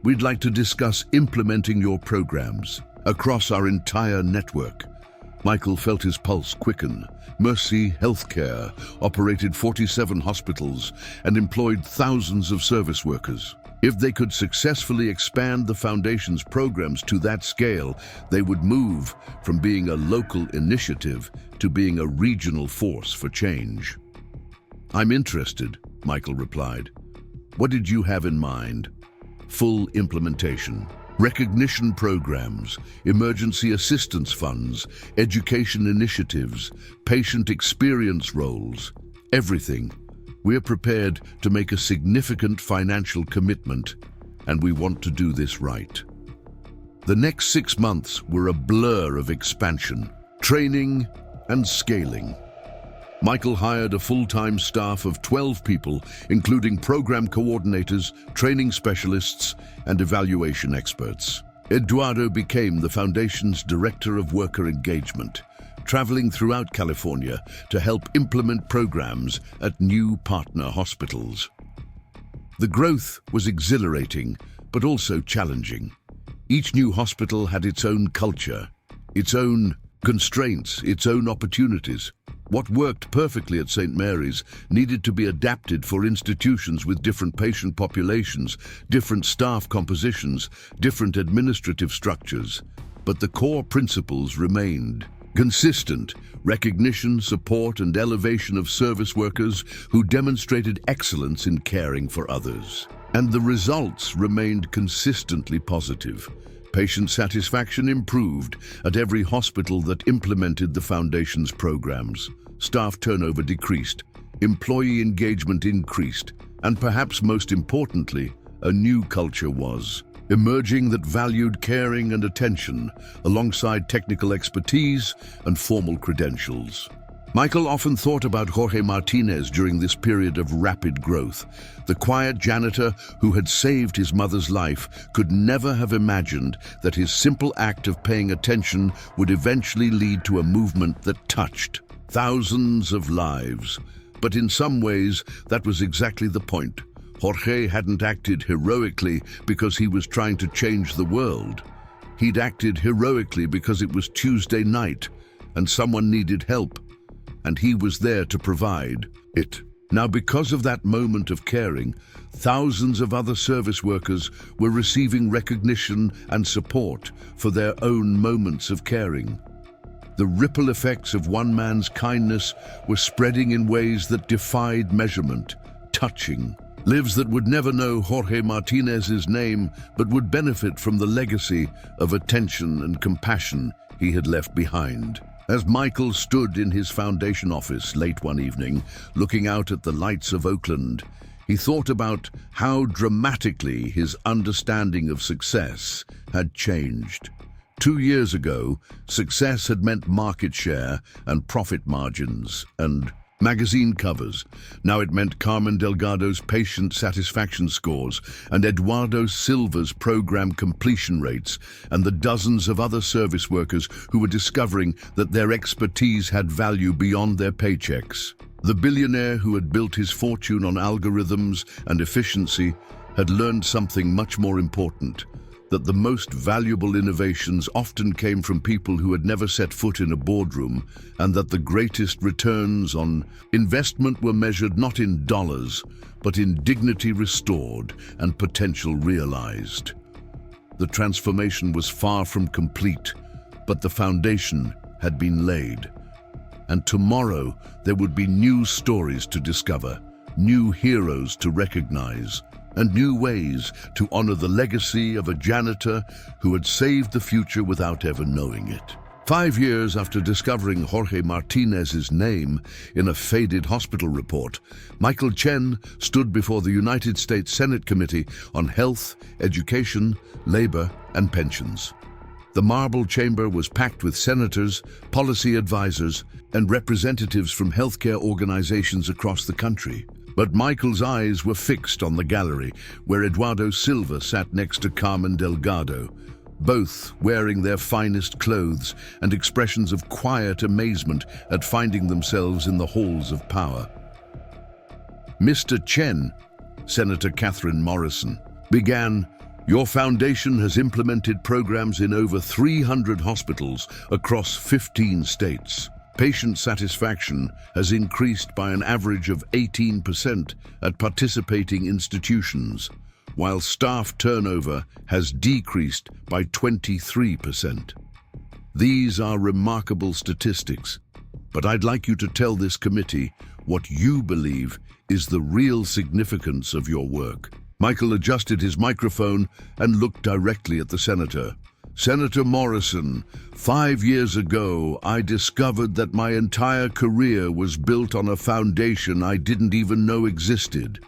We'd like to discuss implementing your programs across our entire network." Michael felt his pulse quicken. Mercy Healthcare operated 47 hospitals and employed thousands of service workers. If they could successfully expand the Foundation's programs to that scale, they would move from being a local initiative to being a regional force for change. "I'm interested," Michael replied. "What did you have in mind?" "Full implementation. Recognition programs, emergency assistance funds, education initiatives, patient experience roles, everything. We're prepared to make a significant financial commitment, and we want to do this right." The next 6 months were a blur of expansion, training, and scaling. Michael hired a full-time staff of 12 people, including program coordinators, training specialists, and evaluation experts. Eduardo became the Foundation's Director of Worker Engagement, traveling throughout California to help implement programs at new partner hospitals. The growth was exhilarating, but also challenging. Each new hospital had its own culture, its own constraints, its own opportunities. What worked perfectly at St. Mary's needed to be adapted for institutions with different patient populations, different staff compositions, different administrative structures. But the core principles remained consistent: recognition, support, and elevation of service workers who demonstrated excellence in caring for others. And the results remained consistently positive. Patient satisfaction improved at every hospital that implemented the Foundation's programs. Staff turnover decreased, employee engagement increased, and perhaps most importantly, a new culture was emerging that valued caring and attention alongside technical expertise and formal credentials. Michael often thought about Jorge Martinez during this period of rapid growth. The quiet janitor who had saved his mother's life could never have imagined that his simple act of paying attention would eventually lead to a movement that touched thousands of lives. But in some ways, that was exactly the point. Jorge hadn't acted heroically because he was trying to change the world. He'd acted heroically because it was Tuesday night and someone needed help, and he was there to provide it. Now, because of that moment of caring, thousands of other service workers were receiving recognition and support for their own moments of caring. The ripple effects of one man's kindness were spreading in ways that defied measurement, touching lives that would never know Jorge Martinez's name, but would benefit from the legacy of attention and compassion he had left behind. As Michael stood in his Foundation office late one evening, looking out at the lights of Oakland, he thought about how dramatically his understanding of success had changed. 2 years ago, success had meant market share and profit margins and magazine covers. Now it meant Carmen Delgado's patient satisfaction scores and Eduardo Silva's program completion rates and the dozens of other service workers who were discovering that their expertise had value beyond their paychecks. The billionaire who had built his fortune on algorithms and efficiency had learned something much more important: that the most valuable innovations often came from people who had never set foot in a boardroom, and that the greatest returns on investment were measured not in dollars, but in dignity restored and potential realized. The transformation was far from complete, but the foundation had been laid. And tomorrow there would be new stories to discover, new heroes to recognize, and new ways to honor the legacy of a janitor who had saved the future without ever knowing it. 5 years after discovering Jorge Martinez's name in a faded hospital report, Michael Chen stood before the United States Senate Committee on Health, Education, Labor, and Pensions. The marble chamber was packed with senators, policy advisors, and representatives from healthcare organizations across the country. But Michael's eyes were fixed on the gallery, where Eduardo Silva sat next to Carmen Delgado, both wearing their finest clothes and expressions of quiet amazement at finding themselves in the halls of power. Mr. Chen, Senator Catherine Morrison, began, "Your foundation has implemented programs in over 300 hospitals across 15 states. Patient satisfaction has increased by an average of 18% at participating institutions, while staff turnover has decreased by 23%. These are remarkable statistics, but I'd like you to tell this committee what you believe is the real significance of your work." Michael adjusted his microphone and looked directly at the senator. "Senator Morrison, 5 years ago, I discovered that my entire career was built on a foundation I didn't even know existed.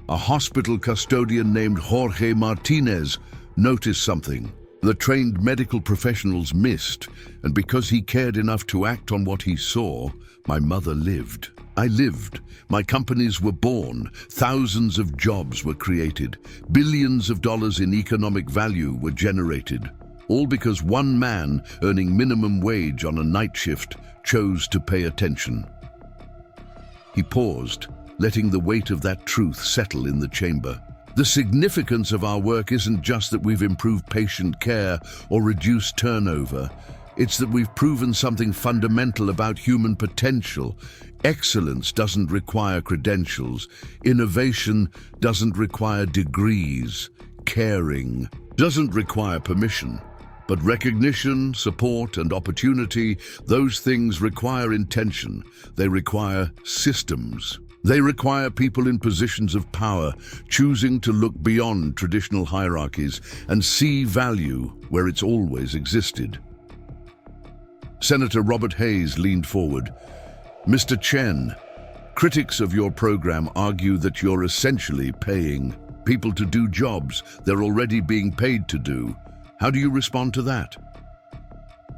A hospital custodian named Jorge Martinez noticed something the trained medical professionals missed, and because he cared enough to act on what he saw, my mother lived. I lived. My companies were born. Thousands of jobs were created. Billions of dollars in economic value were generated. All because one man earning minimum wage on a night shift chose to pay attention." He paused, letting the weight of that truth settle in the chamber. "The significance of our work isn't just that we've improved patient care or reduced turnover. It's that we've proven something fundamental about human potential. Excellence doesn't require credentials. Innovation doesn't require degrees. Caring doesn't require permission. But recognition, support, and opportunity, those things require intention. They require systems. They require people in positions of power, choosing to look beyond traditional hierarchies and see value where it's always existed." Senator Robert Hayes leaned forward. "Mr. Chen, critics of your program argue that you're essentially paying people to do jobs they're already being paid to do. How do you respond to that?"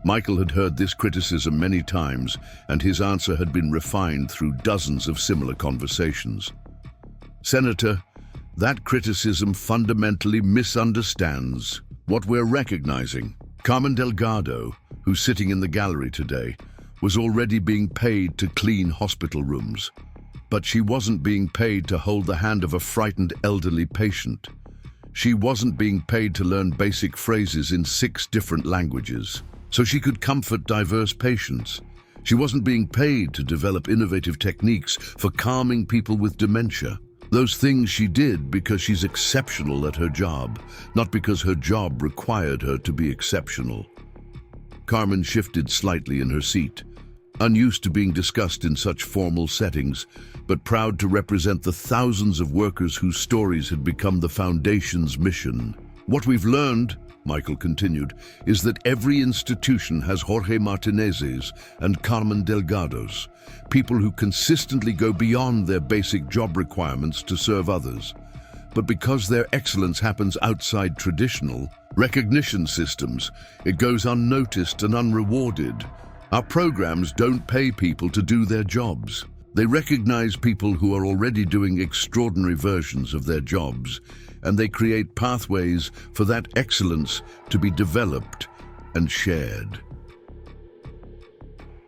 Michael had heard this criticism many times, and his answer had been refined through dozens of similar conversations. "Senator, that criticism fundamentally misunderstands what we're recognizing. Carmen Delgado, who's sitting in the gallery today, was already being paid to clean hospital rooms, but she wasn't being paid to hold the hand of a frightened elderly patient. She wasn't being paid to learn basic phrases in 6 different languages, so she could comfort diverse patients. She wasn't being paid to develop innovative techniques for calming people with dementia. Those things she did because she's exceptional at her job, not because her job required her to be exceptional." Carmen shifted slightly in her seat, unused to being discussed in such formal settings, but proud to represent the thousands of workers whose stories had become the Foundation's mission. "What we've learned," Michael continued, "is that every institution has Jorge Martinez's and Carmen Delgado's, people who consistently go beyond their basic job requirements to serve others. But because their excellence happens outside traditional recognition systems, it goes unnoticed and unrewarded. Our programs don't pay people to do their jobs. They recognize people who are already doing extraordinary versions of their jobs, and they create pathways for that excellence to be developed and shared."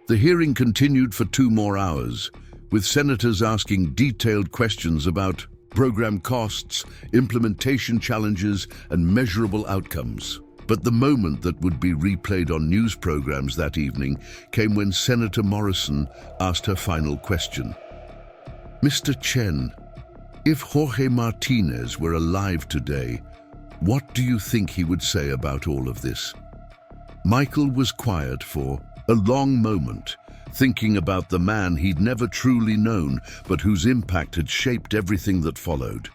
The hearing continued for 2 more hours, with senators asking detailed questions about program costs, implementation challenges, and measurable outcomes. But the moment that would be replayed on news programs that evening came when Senator Morrison asked her final question. "Mr. Chen, if Jorge Martinez were alive today, what do you think he would say about all of this?" Michael was quiet for a long moment, thinking about the man he'd never truly known, but whose impact had shaped everything that followed.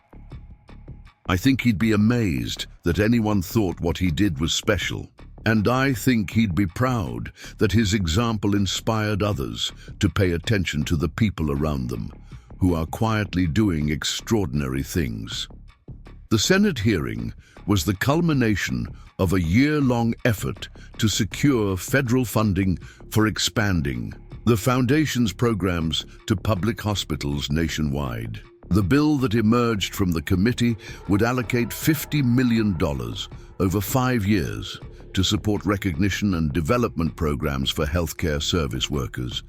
I think he'd be amazed that anyone thought what he did was special. And I think he'd be proud that his example inspired others to pay attention to the people around them, who are quietly doing extraordinary things. The Senate hearing was the culmination of a year-long effort to secure federal funding for expanding the Foundation's programs to public hospitals nationwide. The bill that emerged from the committee would allocate $50 million over 5 years to support recognition and development programs for healthcare service workers,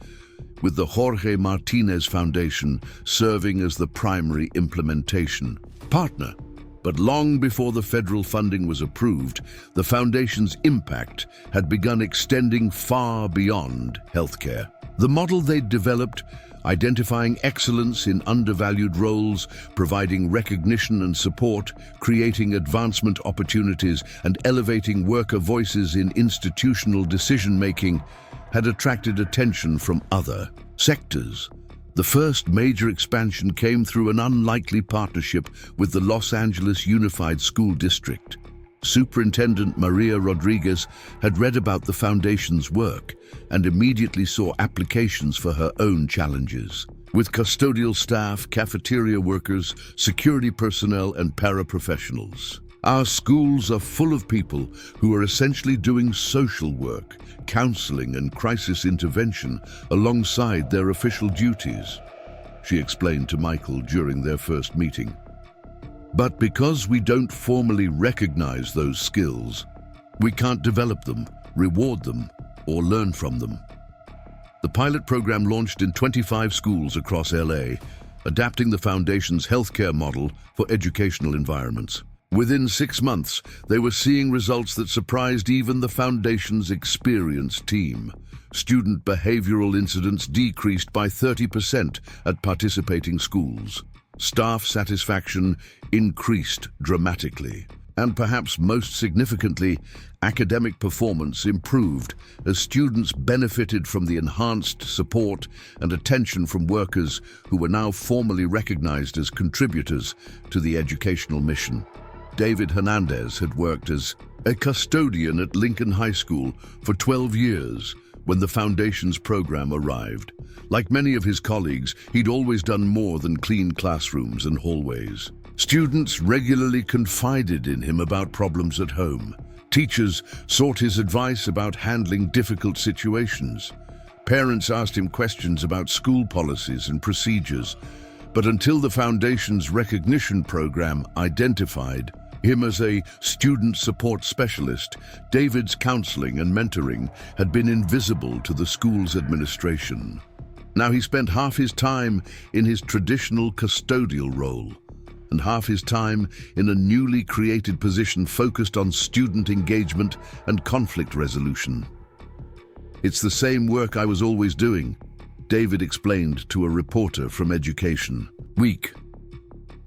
with the Jorge Martinez Foundation serving as the primary implementation partner. But long before the federal funding was approved, the Foundation's impact had begun extending far beyond healthcare. The model they'd developed, identifying excellence in undervalued roles, providing recognition and support, creating advancement opportunities, and elevating worker voices in institutional decision-making, had attracted attention from other sectors. The first major expansion came through an unlikely partnership with the Los Angeles Unified School District. Superintendent Maria Rodriguez had read about the Foundation's work and immediately saw applications for her own challenges. With custodial staff, cafeteria workers, security personnel, and paraprofessionals. Our schools are full of people who are essentially doing social work, counseling, and crisis intervention alongside their official duties, she explained to Michael during their first meeting. But because we don't formally recognize those skills, we can't develop them, reward them, or learn from them. The pilot program launched in 25 schools across LA, adapting the Foundation's healthcare model for educational environments. Within 6 months, they were seeing results that surprised even the Foundation's experienced team. Student behavioral incidents decreased by 30% at participating schools. Staff satisfaction increased dramatically. And perhaps most significantly, academic performance improved as students benefited from the enhanced support and attention from workers who were now formally recognized as contributors to the educational mission. David Hernandez had worked as a custodian at Lincoln High School for 12 years when the Foundation's program arrived. Like many of his colleagues, he'd always done more than clean classrooms and hallways. Students regularly confided in him about problems at home. Teachers sought his advice about handling difficult situations. Parents asked him questions about school policies and procedures. But until the Foundation's recognition program identified him as a student support specialist, David's counseling and mentoring had been invisible to the school's administration. Now he spent half his time in his traditional custodial role, and half his time in a newly created position focused on student engagement and conflict resolution. "It's the same work I was always doing," David explained to a reporter from Education Week.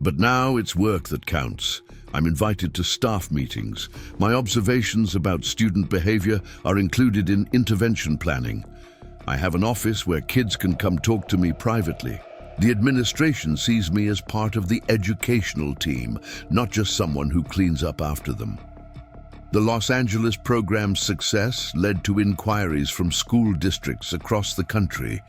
"But now it's work that counts. I'm invited to staff meetings. My observations about student behavior are included in intervention planning. I have an office where kids can come talk to me privately. The administration sees me as part of the educational team, not just someone who cleans up after them." The Los Angeles program's success led to inquiries from school districts across the country.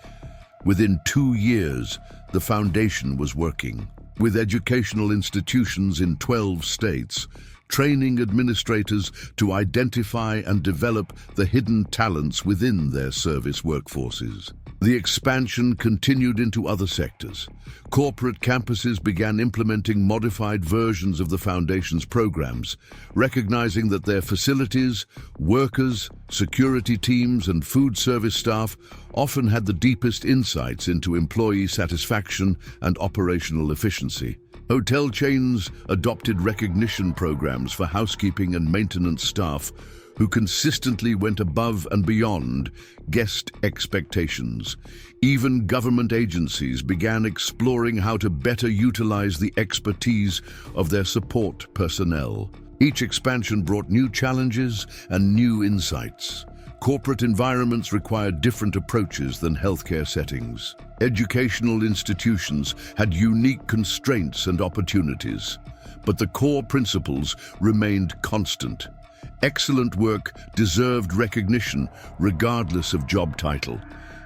Within 2 years, the Foundation was working with educational institutions in 12 states, training administrators to identify and develop the hidden talents within their service workforces. The expansion continued into other sectors. Corporate campuses began implementing modified versions of the Foundation's programs, recognizing that their facilities, workers, security teams, and food service staff often had the deepest insights into employee satisfaction and operational efficiency. Hotel chains adopted recognition programs for housekeeping and maintenance staff who consistently went above and beyond guest expectations. Even government agencies began exploring how to better utilize the expertise of their support personnel. Each expansion brought new challenges and new insights. corporate environments require different approaches than healthcare settings. Educational institutions had unique constraints and opportunities, but the core principles remained constant. Excellent work deserved recognition regardless of job title,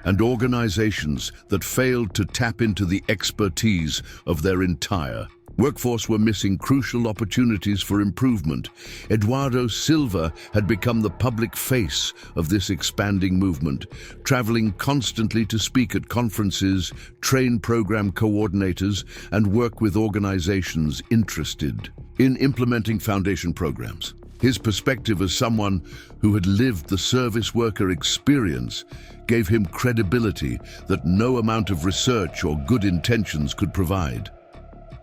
and organizations that failed to tap into the expertise of their entire workforce were missing crucial opportunities for improvement. Eduardo Silva had become the public face of this expanding movement, traveling constantly to speak at conferences, train program coordinators, and work with organizations interested in implementing foundation programs. His perspective as someone who had lived the service worker experience gave him credibility that no amount of research or good intentions could provide.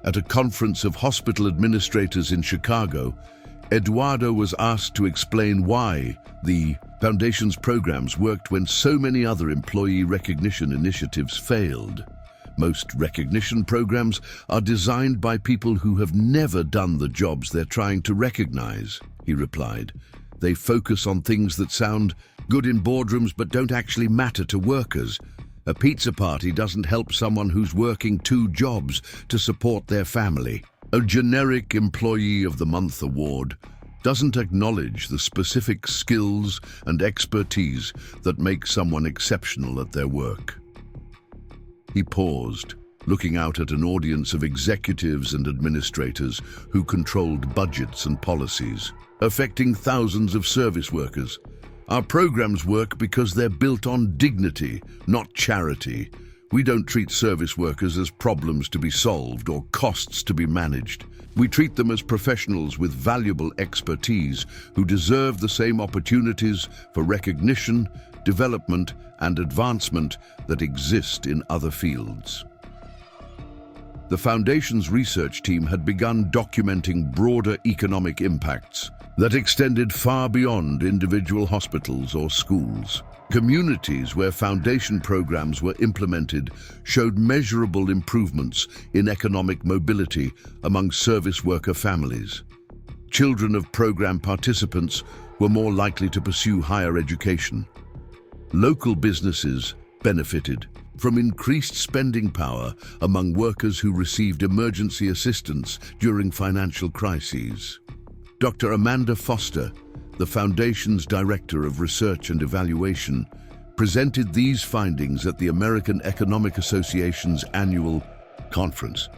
At a conference of hospital administrators in Chicago, Eduardo was asked to explain why the Foundation's programs worked when so many other employee recognition initiatives failed. Most recognition programs are designed by people who have never done the jobs they're trying to recognize, he replied. They focus on things that sound good in boardrooms but don't actually matter to workers. A pizza party doesn't help someone who's working 2 jobs to support their family. A generic Employee of the Month award doesn't acknowledge the specific skills and expertise that make someone exceptional at their work. He paused, looking out at an audience of executives and administrators who controlled budgets and policies, affecting thousands of service workers. Our programs work because they're built on dignity, not charity. We don't treat service workers as problems to be solved or costs to be managed. We treat them as professionals with valuable expertise who deserve the same opportunities for recognition, development, and advancement that exist in other fields. The Foundation's research team had begun documenting broader economic impacts that extended far beyond individual hospitals or schools. Communities where foundation programs were implemented showed measurable improvements in economic mobility among service worker families. Children of program participants were more likely to pursue higher education. Local businesses benefited from increased spending power among workers who received emergency assistance during financial crises. Dr. Amanda Foster, the Foundation's Director of Research and Evaluation, presented these findings at the American Economic Association's annual conference.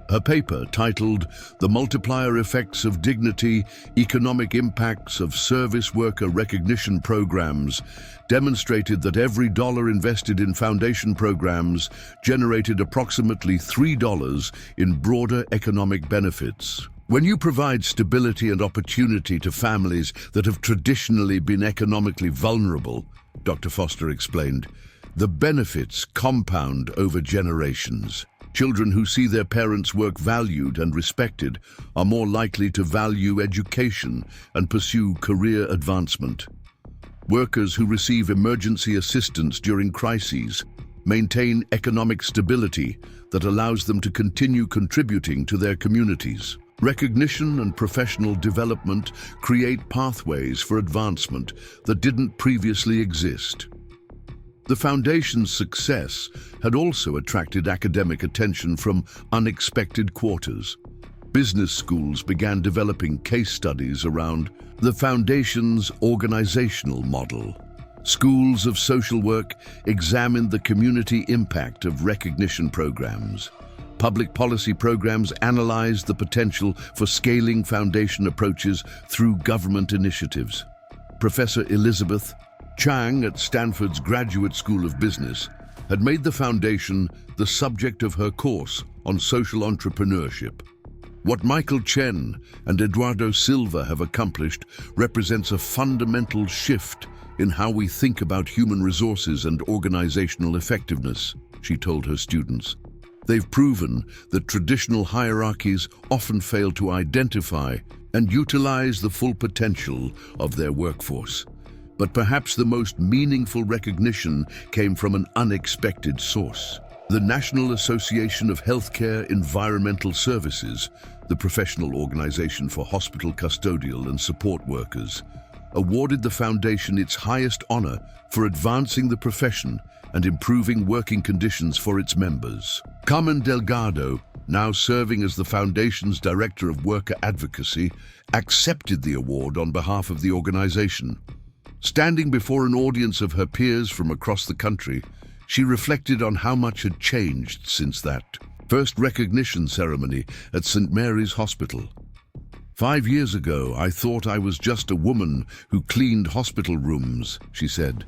Her paper, titled "The Multiplier Effects of Dignity, Economic Impacts of Service Worker Recognition Programs," demonstrated that every dollar invested in foundation programs generated approximately $3 in broader economic benefits. When you provide stability and opportunity to families that have traditionally been economically vulnerable, Dr. Foster explained, the benefits compound over generations. Children who see their parents' work valued and respected are more likely to value education and pursue career advancement. Workers who receive emergency assistance during crises maintain economic stability that allows them to continue contributing to their communities. Recognition and professional development create pathways for advancement that didn't previously exist. The Foundation's success had also attracted academic attention from unexpected quarters. Business schools began developing case studies around the Foundation's organizational model. Schools of social work examined the community impact of recognition programs. Public policy programs analyzed the potential for scaling foundation approaches through government initiatives. Professor Elizabeth Chang at Stanford's Graduate School of Business had made the Foundation the subject of her course on social entrepreneurship. What Michael Chen and Eduardo Silva have accomplished represents a fundamental shift in how we think about human resources and organizational effectiveness, she told her students. They've proven that traditional hierarchies often fail to identify and utilize the full potential of their workforce. But perhaps the most meaningful recognition came from an unexpected source. The National Association of Healthcare Environmental Services, the professional organization for hospital custodial and support workers, awarded the foundation its highest honor for advancing the profession and improving working conditions for its members. Carmen Delgado, now serving as the foundation's Director of Worker Advocacy, accepted the award on behalf of the organization. Standing before an audience of her peers from across the country, she reflected on how much had changed since that first recognition ceremony at St. Mary's Hospital. 5 years ago, I thought I was just a woman who cleaned hospital rooms, she said.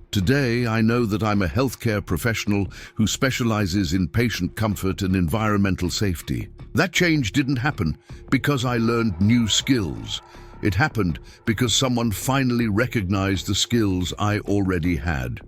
Today, I know that I'm a healthcare professional who specializes in patient comfort and environmental safety. That change didn't happen because I learned new skills. It happened because someone finally recognized the skills I already had.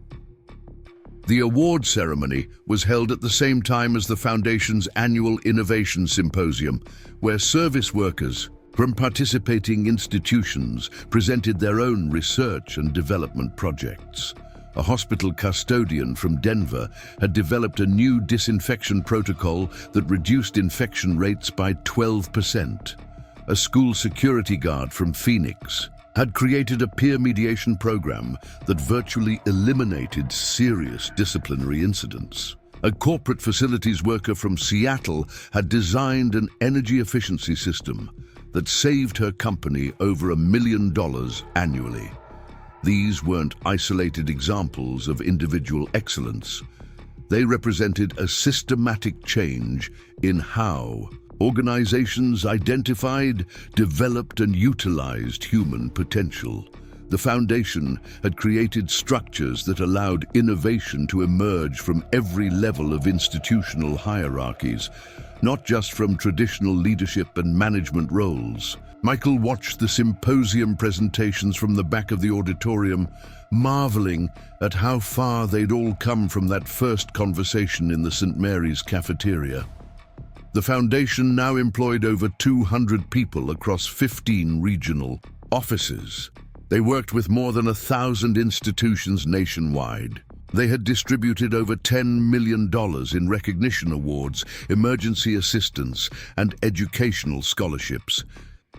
The award ceremony was held at the same time as the Foundation's annual Innovation Symposium, where service workers from participating institutions presented their own research and development projects. A hospital custodian from Denver had developed a new disinfection protocol that reduced infection rates by 12%. A school security guard from Phoenix had created a peer mediation program that virtually eliminated serious disciplinary incidents. A corporate facilities worker from Seattle had designed an energy efficiency system that saved her company over $1 million annually. These weren't isolated examples of individual excellence. They represented a systematic change in how organizations identified, developed, and utilized human potential. The foundation had created structures that allowed innovation to emerge from every level of institutional hierarchies, not just from traditional leadership and management roles. Michael watched the symposium presentations from the back of the auditorium, marveling at how far they'd all come from that first conversation in the St. Mary's cafeteria. The foundation now employed over 200 people across 15 regional offices. They worked with more than 1,000 institutions nationwide. They had distributed over $10 million in recognition awards, emergency assistance, and educational scholarships.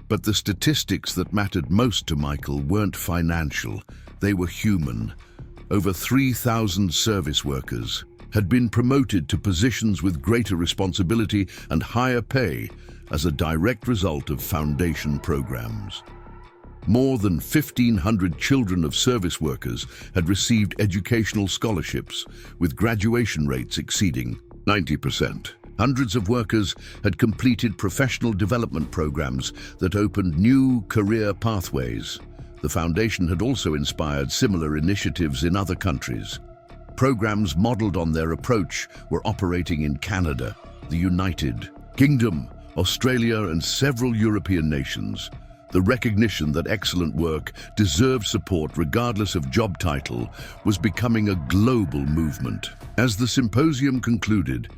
But the statistics that mattered most to Michael weren't financial, they were human. Over 3,000 service workers had been promoted to positions with greater responsibility and higher pay as a direct result of foundation programs. More than 1,500 children of service workers had received educational scholarships, with graduation rates exceeding 90%. Hundreds of workers had completed professional development programs that opened new career pathways. The foundation had also inspired similar initiatives in other countries. Programs modeled on their approach were operating in Canada, the United Kingdom, Australia, and several European nations. The recognition that excellent work deserved support regardless of job title was becoming a global movement. As the symposium concluded,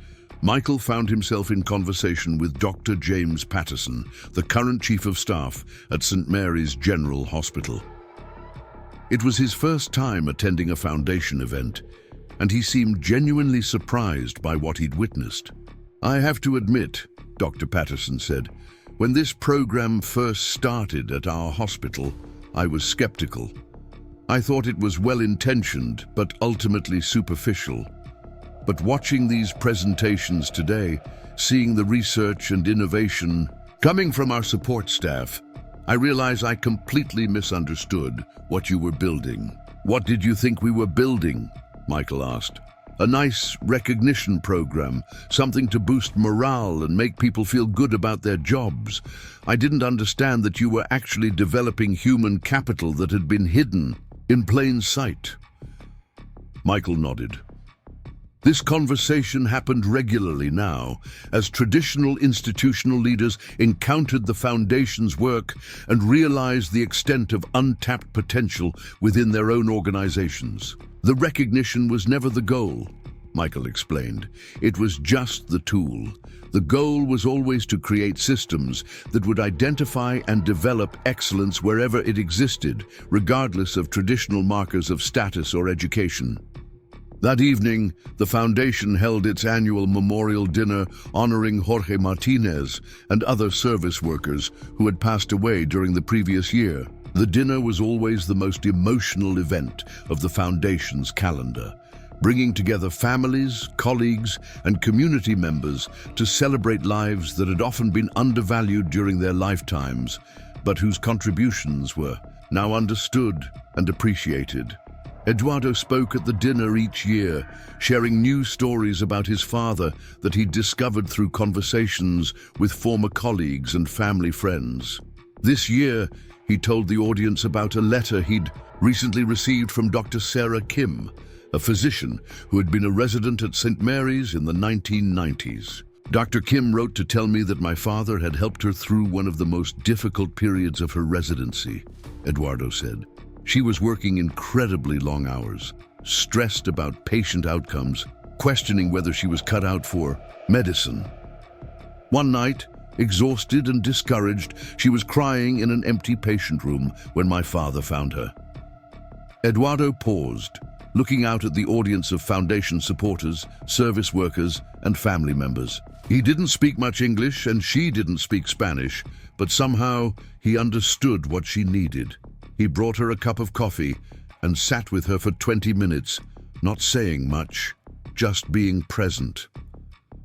Michael found himself in conversation with Dr. James Patterson, the current Chief of Staff at St. Mary's General Hospital. It was his first time attending a foundation event, and he seemed genuinely surprised by what he'd witnessed. "I have to admit," Dr. Patterson said, "when this program first started at our hospital, I was skeptical. I thought it was well-intentioned, but ultimately superficial. But watching these presentations today, seeing the research and innovation coming from our support staff, I realize I completely misunderstood what you were building." "What did you think we were building?" Michael asked. "A nice recognition program, something to boost morale and make people feel good about their jobs. I didn't understand that you were actually developing human capital that had been hidden in plain sight." Michael nodded. This conversation happened regularly now, as traditional institutional leaders encountered the foundation's work and realized the extent of untapped potential within their own organizations. The recognition was never the goal, Michael explained. It was just the tool. The goal was always to create systems that would identify and develop excellence wherever it existed, regardless of traditional markers of status or education. That evening, the foundation held its annual memorial dinner honoring Jorge Martinez and other service workers who had passed away during the previous year. The dinner was always the most emotional event of the Foundation's calendar, bringing together families, colleagues, and community members to celebrate lives that had often been undervalued during their lifetimes, but whose contributions were now understood and appreciated. Eduardo spoke at the dinner each year, sharing new stories about his father that he'd discovered through conversations with former colleagues and family friends. This year, he told the audience about a letter he'd recently received from Dr. Sarah Kim, a physician who had been a resident at St. Mary's in the 1990s. Dr. Kim wrote to tell me that my father had helped her through one of the most difficult periods of her residency, Eduardo said. She was working incredibly long hours, stressed about patient outcomes, questioning whether she was cut out for medicine. One night, exhausted and discouraged, she was crying in an empty patient room when my father found her. Eduardo paused, looking out at the audience of Foundation supporters, service workers, and family members. He didn't speak much English and she didn't speak Spanish, but somehow he understood what she needed. He brought her a cup of coffee and sat with her for 20 minutes, not saying much, just being present.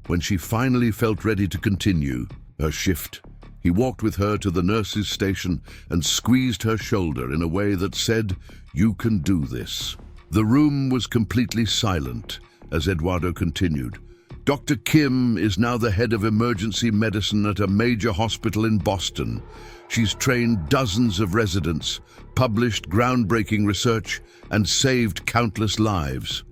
When she finally felt ready to continue her shift, he walked with her to the nurse's station and squeezed her shoulder in a way that said, "You can do this." The room was completely silent as Eduardo continued. Dr. Kim is now the head of emergency medicine at a major hospital in Boston. She's trained dozens of residents, published groundbreaking research, and saved countless lives.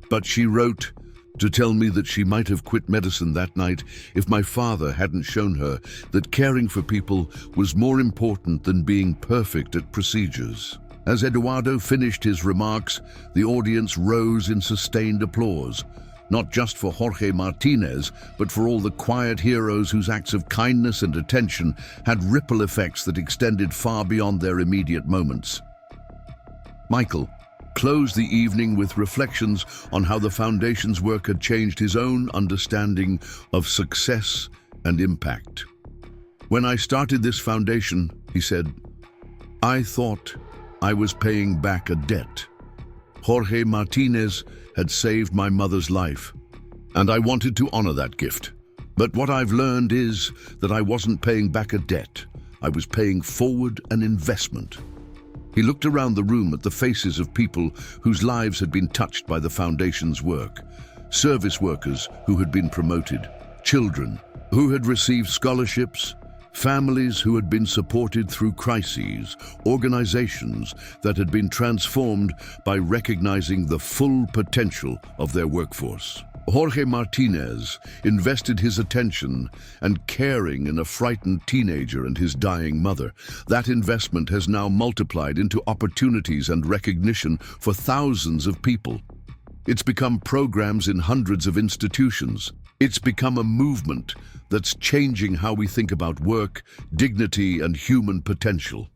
But she wrote to tell me that she might have quit medicine that night if my father hadn't shown her that caring for people was more important than being perfect at procedures. As Eduardo finished his remarks, the audience rose in sustained applause, not just for Jorge Martinez, but for all the quiet heroes whose acts of kindness and attention had ripple effects that extended far beyond their immediate moments. Michael closed the evening with reflections on how the Foundation's work had changed his own understanding of success and impact. "When I started this foundation," he said, "I thought I was paying back a debt. Jorge Martinez had saved my mother's life, and I wanted to honor that gift. But what I've learned is that I wasn't paying back a debt. I was paying forward an investment." He looked around the room at the faces of people whose lives had been touched by the Foundation's work. Service workers who had been promoted, children who had received scholarships, families who had been supported through crises, organizations that had been transformed by recognizing the full potential of their workforce. Jorge Martinez invested his attention and caring in a frightened teenager and his dying mother. That investment has now multiplied into opportunities and recognition for thousands of people. It's become programs in hundreds of institutions. It's become a movement that's changing how we think about work, dignity, and human potential.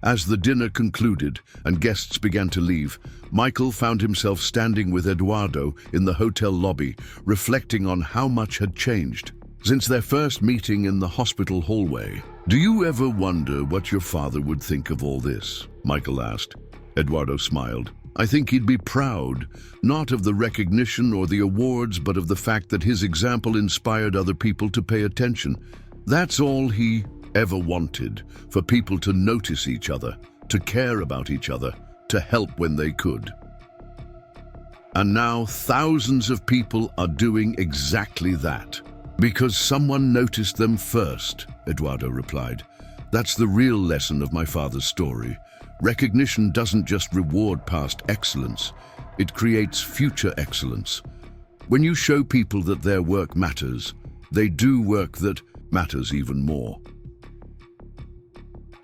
As the dinner concluded and guests began to leave, Michael found himself standing with Eduardo in the hotel lobby, reflecting on how much had changed since their first meeting in the hospital hallway. "Do you ever wonder what your father would think of all this?" Michael asked. Eduardo smiled. "I think he'd be proud, not of the recognition or the awards, but of the fact that his example inspired other people to pay attention. That's all he ever wanted, for people to notice each other, to care about each other, to help when they could. And now thousands of people are doing exactly that. Because someone noticed them first," Eduardo replied. "That's the real lesson of my father's story. Recognition doesn't just reward past excellence, it creates future excellence. When you show people that their work matters, they do work that matters even more."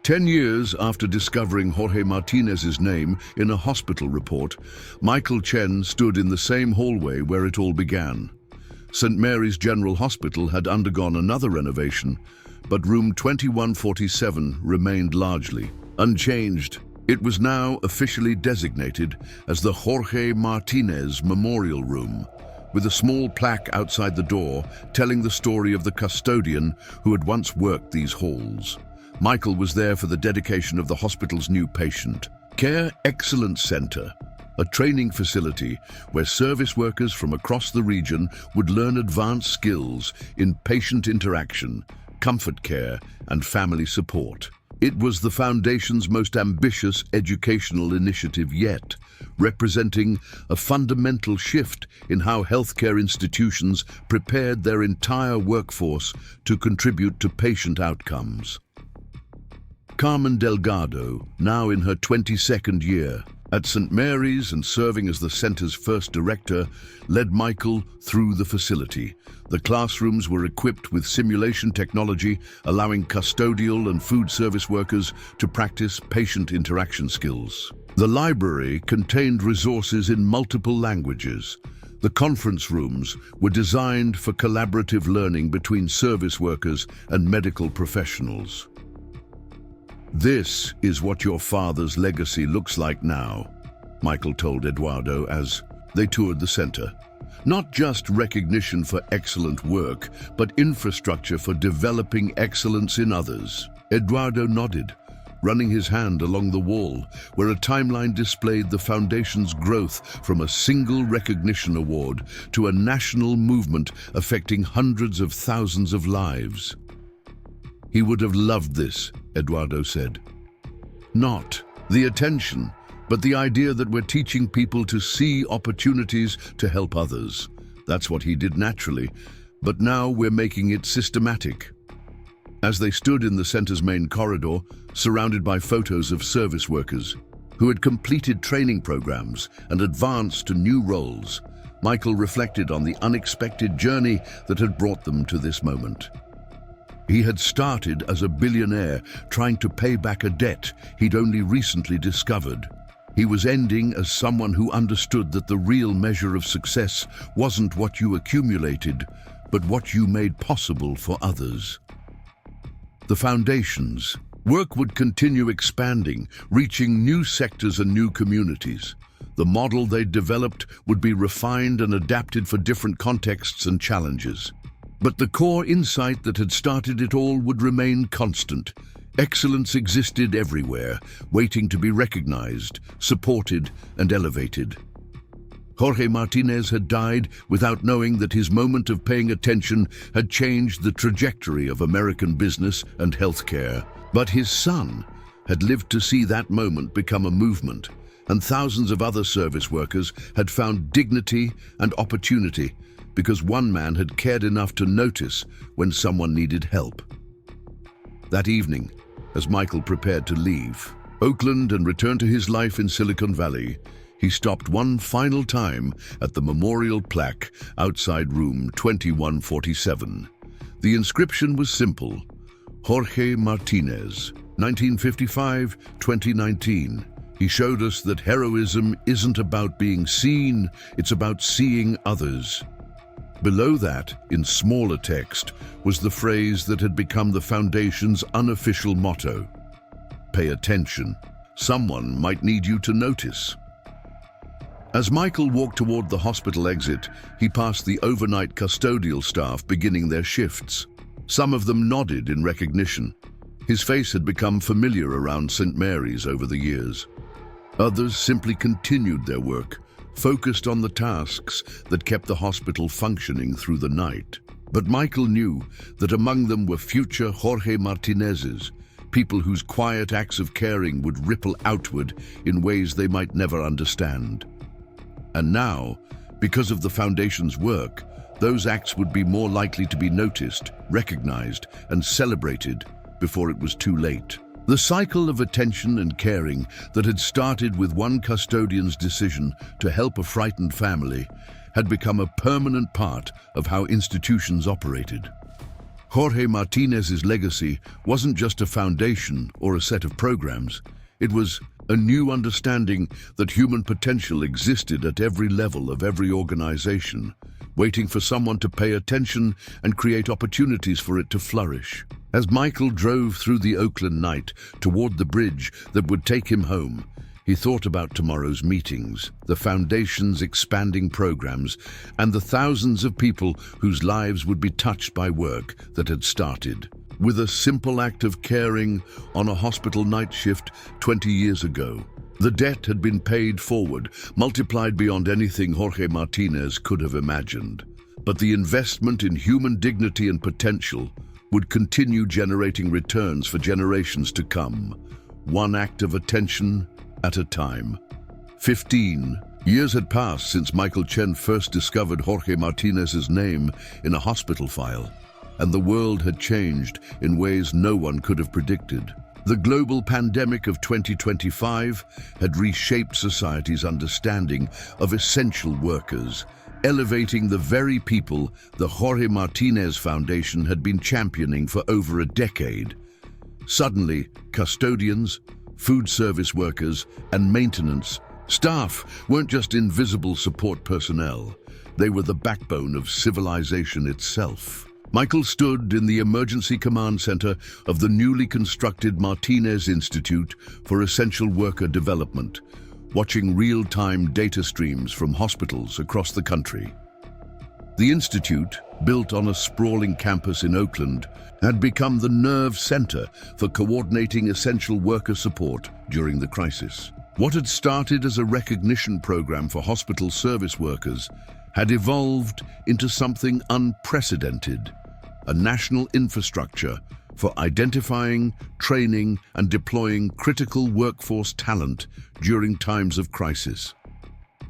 10 years after discovering Jorge Martinez's name in a hospital report, Michael Chen stood in the same hallway where it all began. St. Mary's General Hospital had undergone another renovation, but room 2147 remained largely unchanged. It was now officially designated as the Jorge Martinez Memorial Room, with a small plaque outside the door telling the story of the custodian who had once worked these halls. Michael was there for the dedication of the hospital's new patient Care Excellence Center, a training facility where service workers from across the region would learn advanced skills in patient interaction, comfort care, and family support. It was the Foundation's most ambitious educational initiative yet, representing a fundamental shift in how healthcare institutions prepared their entire workforce to contribute to patient outcomes. Carmen Delgado, now in her 22nd year at St. Mary's and serving as the center's first director, led Michael through the facility. The classrooms were equipped with simulation technology, allowing custodial and food service workers to practice patient interaction skills. The library contained resources in multiple languages. The conference rooms were designed for collaborative learning between service workers and medical professionals. "This is what your father's legacy looks like now," Michael told Eduardo as they toured the center. "Not just recognition for excellent work, but infrastructure for developing excellence in others." Eduardo nodded, running his hand along the wall, where a timeline displayed the Foundation's growth from a single recognition award to a national movement affecting hundreds of thousands of lives. "He would have loved this," Eduardo said. "Not the attention, but the idea that we're teaching people to see opportunities to help others. That's what he did naturally, but now we're making it systematic." As they stood in the center's main corridor, surrounded by photos of service workers who had completed training programs and advanced to new roles, Michael reflected on the unexpected journey that had brought them to this moment. He had started as a billionaire trying to pay back a debt he'd only recently discovered. He was ending as someone who understood that the real measure of success wasn't what you accumulated, but what you made possible for others. The Foundation's work would continue expanding, reaching new sectors and new communities. The model they'd developed would be refined and adapted for different contexts and challenges. But the core insight that had started it all would remain constant. Excellence existed everywhere, waiting to be recognized, supported, and elevated. Jorge Martinez had died without knowing that his moment of paying attention had changed the trajectory of American business and healthcare. But his son had lived to see that moment become a movement, and thousands of other service workers had found dignity and opportunity because one man had cared enough to notice when someone needed help. That evening, as Michael prepared to leave Oakland and return to his life in Silicon Valley, he stopped one final time at the memorial plaque outside room 2147. The inscription was simple: Jorge Martinez, 1955-2019. He showed us that heroism isn't about being seen, it's about seeing others. Below that, in smaller text, was the phrase that had become the Foundation's unofficial motto: "Pay attention. Someone might need you to notice." As Michael walked toward the hospital exit, he passed the overnight custodial staff beginning their shifts. Some of them nodded in recognition. His face had become familiar around St. Mary's over the years. Others simply continued their work, focused on the tasks that kept the hospital functioning through the night. But Michael knew that among them were future Jorge Martinezes, people whose quiet acts of caring would ripple outward in ways they might never understand. And now, because of the Foundation's work, those acts would be more likely to be noticed, recognized, and celebrated before it was too late. The cycle of attention and caring that had started with one custodian's decision to help a frightened family had become a permanent part of how institutions operated. Jorge Martinez's legacy wasn't just a foundation or a set of programs. It was a new understanding that human potential existed at every level of every organization, waiting for someone to pay attention and create opportunities for it to flourish. As Michael drove through the Oakland night toward the bridge that would take him home, he thought about tomorrow's meetings, the Foundation's expanding programs, and the thousands of people whose lives would be touched by work that had started. with a simple act of caring on a hospital night shift 20 years ago. The debt had been paid forward, multiplied beyond anything Jorge Martinez could have imagined. But the investment in human dignity and potential would continue generating returns for generations to come, one act of attention at a time. 15 years had passed since Michael Chen first discovered Jorge Martinez's name in a hospital file, and the world had changed in ways no one could have predicted. The global pandemic of 2025 had reshaped society's understanding of essential workers, elevating the very people the Jorge Martinez Foundation had been championing for over a decade. Suddenly, custodians, food service workers, and maintenance staff weren't just invisible support personnel. They were the backbone of civilization itself. Michael stood in the emergency command center of the newly constructed Martinez Institute for Essential Worker Development, watching real-time data streams from hospitals across the country. The institute, built on a sprawling campus in Oakland, had become the nerve center for coordinating essential worker support during the crisis. What had started as a recognition program for hospital service workers had evolved into something unprecedented, a national infrastructure for identifying, training, and deploying critical workforce talent during times of crisis.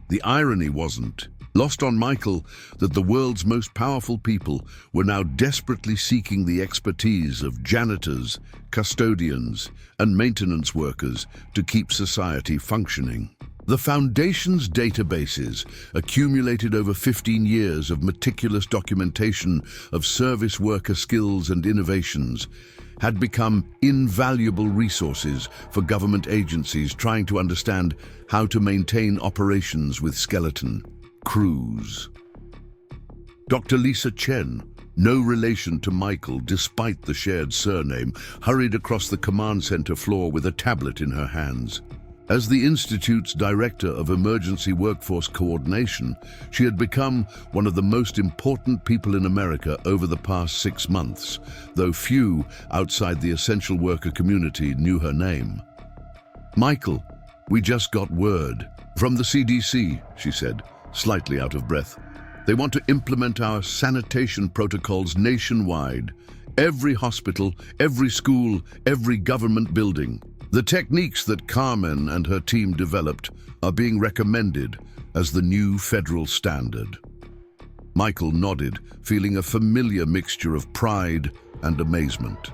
The irony wasn't lost on Michael that the world's most powerful people were now desperately seeking the expertise of janitors, custodians, and maintenance workers to keep society functioning. The Foundation's databases, accumulated over 15 years of meticulous documentation of service worker skills and innovations, had become invaluable resources for government agencies trying to understand how to maintain operations with skeleton crews. Dr. Lisa Chen, no relation to Michael despite the shared surname, hurried across the command center floor with a tablet in her hands. As the Institute's Director of Emergency Workforce Coordination, she had become one of the most important people in America over the past 6 months, though few outside the essential worker community knew her name. "Michael, we just got word from the CDC," she said, slightly out of breath. "They want to implement our sanitation protocols nationwide. Every hospital, every school, every government building. The techniques that Carmen and her team developed are being recommended as the new federal standard." Michael nodded, feeling a familiar mixture of pride and amazement.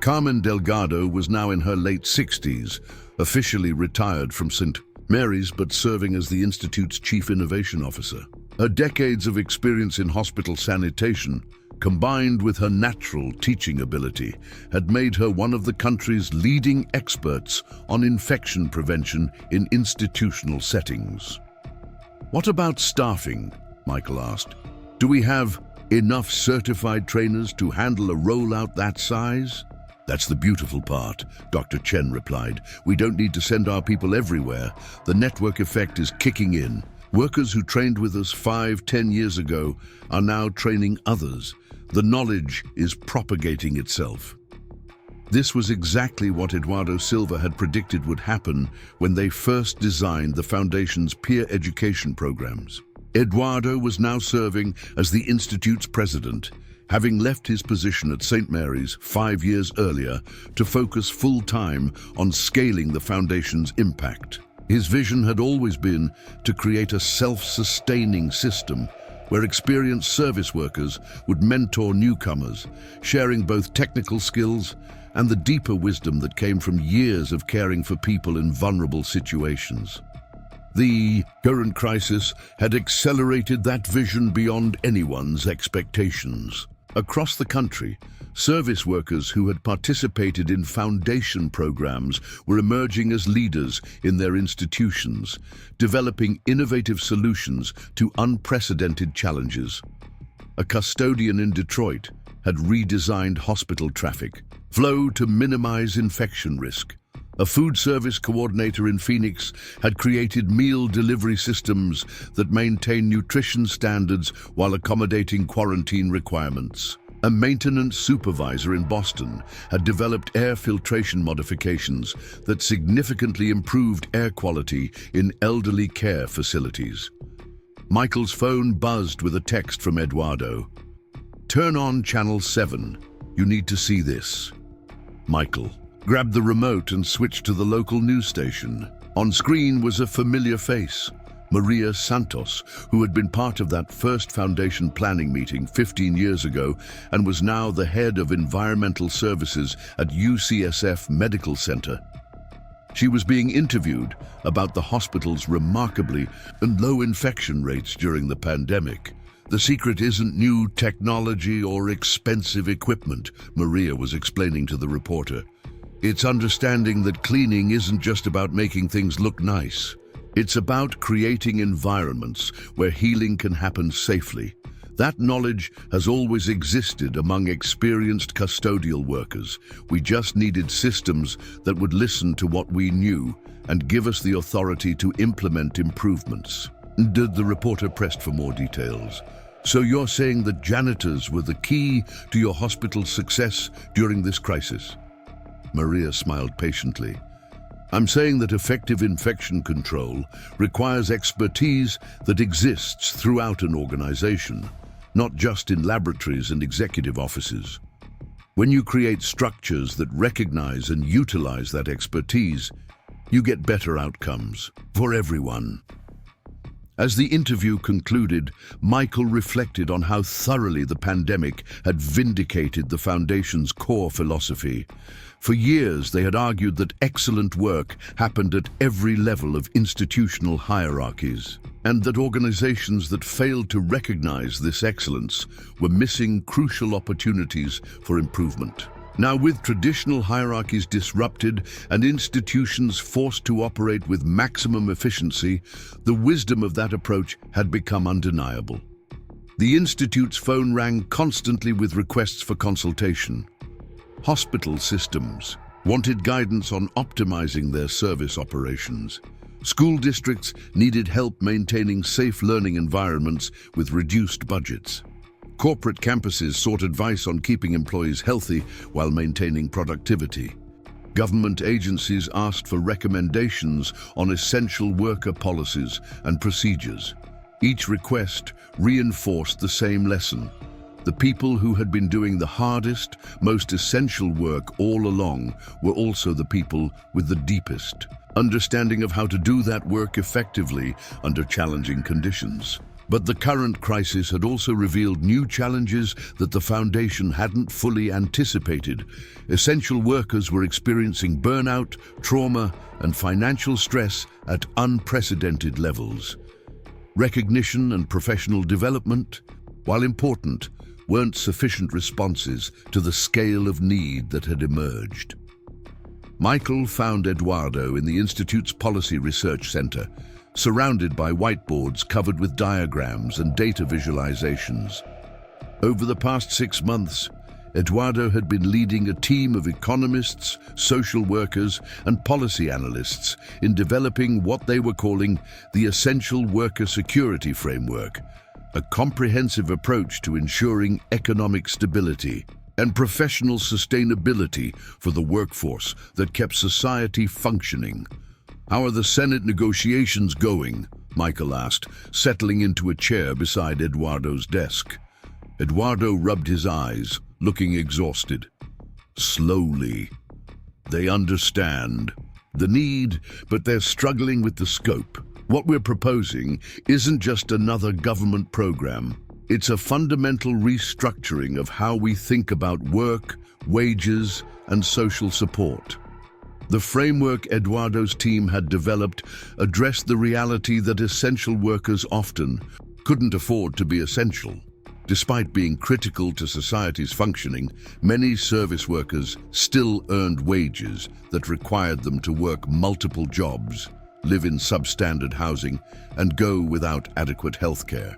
Carmen Delgado was now in her late 60s, officially retired from St. Mary's but serving as the Institute's Chief Innovation Officer. Her decades of experience in hospital sanitation, combined with her natural teaching ability, had made her one of the country's leading experts on infection prevention in institutional settings. "What about staffing?" Michael asked. "Do we have enough certified trainers to handle a rollout that size?" "That's the beautiful part," Dr. Chen replied. "We don't need to send our people everywhere. The network effect is kicking in. Workers who trained with us 5-10 years ago are now training others. The knowledge is propagating itself." This was exactly what Eduardo Silva had predicted would happen when they first designed the Foundation's peer education programs. Eduardo was now serving as the Institute's president, having left his position at St. Mary's 5 years earlier to focus full-time on scaling the Foundation's impact. His vision had always been to create a self-sustaining system where experienced service workers would mentor newcomers, sharing both technical skills and the deeper wisdom that came from years of caring for people in vulnerable situations. The current crisis had accelerated that vision beyond anyone's expectations. Across the country, service workers who had participated in foundation programs were emerging as leaders in their institutions, developing innovative solutions to unprecedented challenges. A custodian in Detroit had redesigned hospital traffic flow to minimize infection risk. A food service coordinator in Phoenix had created meal delivery systems that maintain nutrition standards while accommodating quarantine requirements. A maintenance supervisor in Boston had developed air filtration modifications that significantly improved air quality in elderly care facilities. Michael's phone buzzed with a text from Eduardo. "Turn on channel 7. You need to see this." Michael grabbed the remote and switched to the local news station. On screen was a familiar face, Maria Santos, who had been part of that first foundation planning meeting 15 years ago and was now the head of environmental services at UCSF Medical Center. She was being interviewed about the hospital's remarkably low infection rates during the pandemic. "The secret isn't new technology or expensive equipment," Maria was explaining to the reporter. "It's understanding that cleaning isn't just about making things look nice. It's about creating environments where healing can happen safely. That knowledge has always existed among experienced custodial workers. We just needed systems that would listen to what we knew and give us the authority to implement improvements." The reporter pressed for more details. "So you're saying that janitors were the key to your hospital's success during this crisis?" Maria smiled patiently. "I'm saying that effective infection control requires expertise that exists throughout an organization, not just in laboratories and executive offices. When you create structures that recognize and utilize that expertise, you get better outcomes for everyone." As the interview concluded, Michael reflected on how thoroughly the pandemic had vindicated the Foundation's core philosophy. For years, they had argued that excellent work happened at every level of institutional hierarchies, and that organizations that failed to recognize this excellence were missing crucial opportunities for improvement. Now, with traditional hierarchies disrupted and institutions forced to operate with maximum efficiency, the wisdom of that approach had become undeniable. The Institute's phone rang constantly with requests for consultation. Hospital systems wanted guidance on optimizing their service operations. School districts needed help maintaining safe learning environments with reduced budgets. Corporate campuses sought advice on keeping employees healthy while maintaining productivity. Government agencies asked for recommendations on essential worker policies and procedures. Each request reinforced the same lesson. The people who had been doing the hardest, most essential work all along were also the people with the deepest understanding of how to do that work effectively under challenging conditions. But the current crisis had also revealed new challenges that the Foundation hadn't fully anticipated. Essential workers were experiencing burnout, trauma, and financial stress at unprecedented levels. Recognition and professional development, while important, weren't sufficient responses to the scale of need that had emerged. Michael found Eduardo in the Institute's Policy Research Center, surrounded by whiteboards covered with diagrams and data visualizations. Over the past 6 months, Eduardo had been leading a team of economists, social workers, and policy analysts in developing what they were calling the Essential Worker Security Framework, a comprehensive approach to ensuring economic stability and professional sustainability for the workforce that kept society functioning. "How are the Senate negotiations going?" Michael asked, settling into a chair beside Eduardo's desk. Eduardo rubbed his eyes, looking exhausted. "Slowly. They understand the need, but they're struggling with the scope. What we're proposing isn't just another government program. It's a fundamental restructuring of how we think about work, wages, and social support." The framework Eduardo's team had developed addressed the reality that essential workers often couldn't afford to be essential. Despite being critical to society's functioning, many service workers still earned wages that required them to work multiple jobs, live in substandard housing, and go without adequate health care.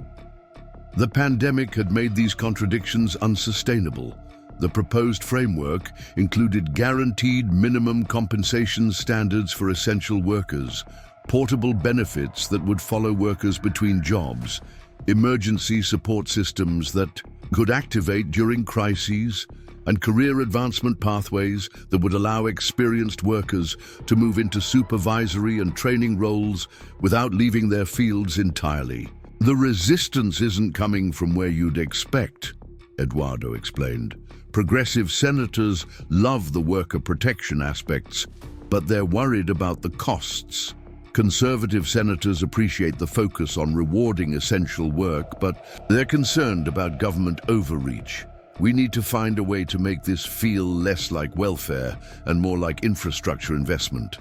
The pandemic had made these contradictions unsustainable. The proposed framework included guaranteed minimum compensation standards for essential workers, portable benefits that would follow workers between jobs, emergency support systems that could activate during crises, and career advancement pathways that would allow experienced workers to move into supervisory and training roles without leaving their fields entirely. The resistance isn't coming from where you'd expect, Eduardo explained. Progressive senators love the worker protection aspects, but they're worried about the costs. Conservative senators appreciate the focus on rewarding essential work, but they're concerned about government overreach. We need to find a way to make this feel less like welfare and more like infrastructure investment.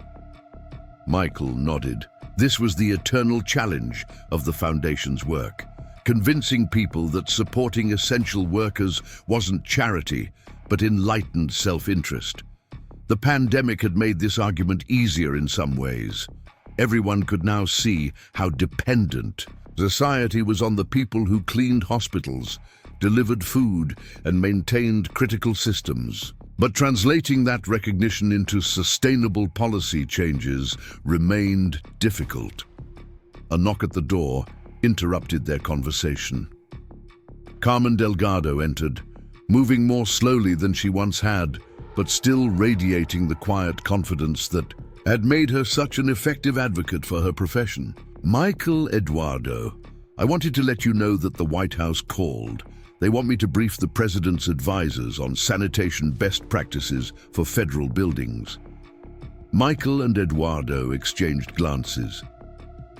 Michael nodded. This was the eternal challenge of the Foundation's work, convincing people that supporting essential workers wasn't charity, but enlightened self-interest. The pandemic had made this argument easier in some ways. Everyone could now see how dependent society was on the people who cleaned hospitals, delivered food, and maintained critical systems. But translating that recognition into sustainable policy changes remained difficult. A knock at the door interrupted their conversation. Carmen Delgado entered, moving more slowly than she once had, but still radiating the quiet confidence that had made her such an effective advocate for her profession. Michael Eduardo, I wanted to let you know that the White House called. They want me to brief the president's advisors on sanitation best practices for federal buildings. Michael and Eduardo exchanged glances.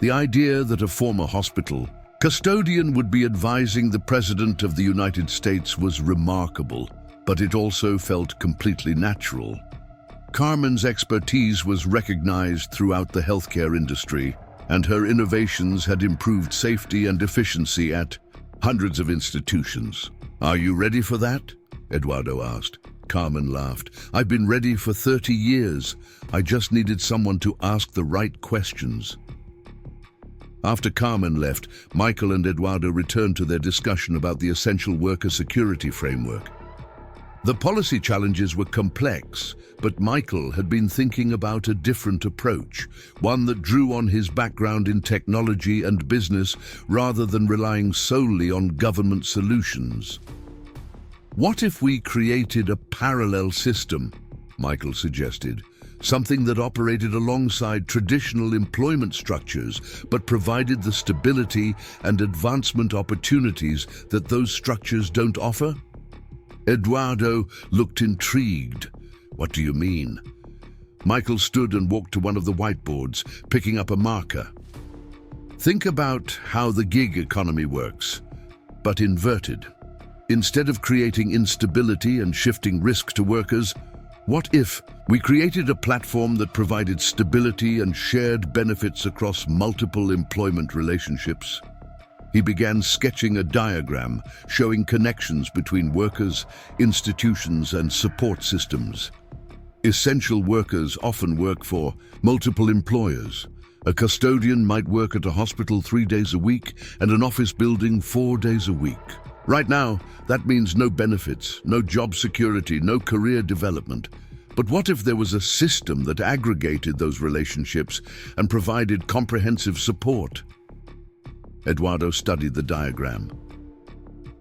The idea that a former hospital custodian would be advising the President of the United States was remarkable, but it also felt completely natural. Carmen's expertise was recognized throughout the healthcare industry, and her innovations had improved safety and efficiency at hundreds of institutions. Are you ready for that? Eduardo asked. Carmen laughed. I've been ready for 30 years. I just needed someone to ask the right questions. After Carmen left, Michael and Eduardo returned to their discussion about the essential worker security framework. The policy challenges were complex, but Michael had been thinking about a different approach, one that drew on his background in technology and business rather than relying solely on government solutions. What if we created a parallel system, Michael suggested, something that operated alongside traditional employment structures but provided the stability and advancement opportunities that those structures don't offer? Eduardo looked intrigued. What do you mean? Michael stood and walked to one of the whiteboards, picking up a marker. Think about how the gig economy works, but inverted. Instead of creating instability and shifting risk to workers, what if we created a platform that provided stability and shared benefits across multiple employment relationships? He began sketching a diagram showing connections between workers, institutions, and support systems. Essential workers often work for multiple employers. A custodian might work at a hospital 3 days a week and an office building 4 days a week. Right now, that means no benefits, no job security, no career development. But what if there was a system that aggregated those relationships and provided comprehensive support? Eduardo studied the diagram.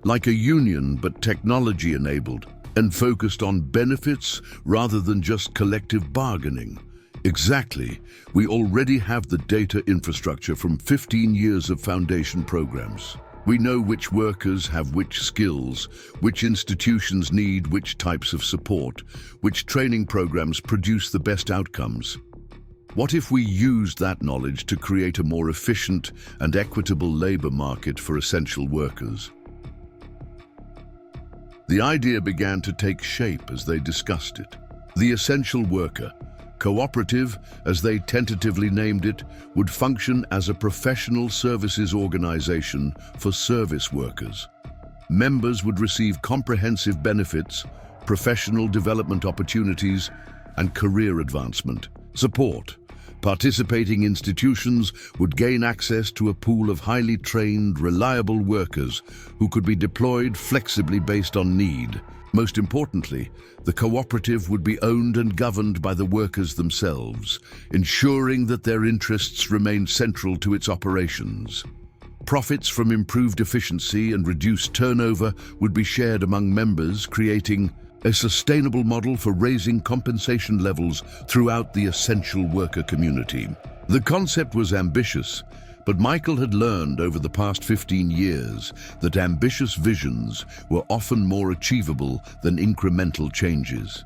Like a union, but technology-enabled and focused on benefits rather than just collective bargaining. Exactly. We already have the data infrastructure from 15 years of foundation programs. We know which workers have which skills, which institutions need which types of support, which training programs produce the best outcomes. What if we used that knowledge to create a more efficient and equitable labor market for essential workers? The idea began to take shape as they discussed it. The essential worker, cooperative as they tentatively named it, would function as a professional services organization for service workers. Members would receive comprehensive benefits, professional development opportunities, and career advancement. Support. Participating institutions would gain access to a pool of highly trained, reliable workers who could be deployed flexibly based on need. Most importantly, the cooperative would be owned and governed by the workers themselves, ensuring that their interests remain central to its operations. Profits from improved efficiency and reduced turnover would be shared among members, creating a sustainable model for raising compensation levels throughout the essential worker community. The concept was ambitious, but Michael had learned over the past 15 years that ambitious visions were often more achievable than incremental changes.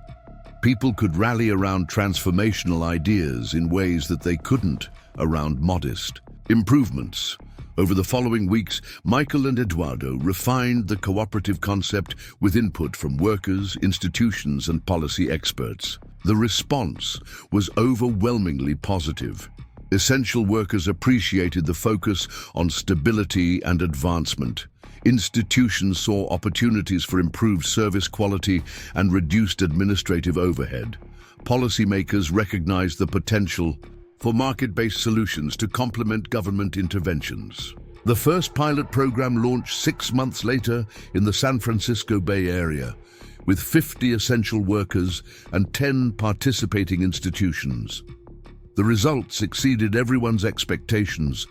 People could rally around transformational ideas in ways that they couldn't around modest improvements. Over the following weeks, Michael and Eduardo refined the cooperative concept with input from workers, institutions, and policy experts. The response was overwhelmingly positive. Essential workers appreciated the focus on stability and advancement. Institutions saw opportunities for improved service quality and reduced administrative overhead. Policymakers recognized the potential for market-based solutions to complement government interventions. The first pilot program launched 6 months later in the San Francisco Bay Area, with 50 essential workers and 10 participating institutions. The results exceeded everyone's expectations.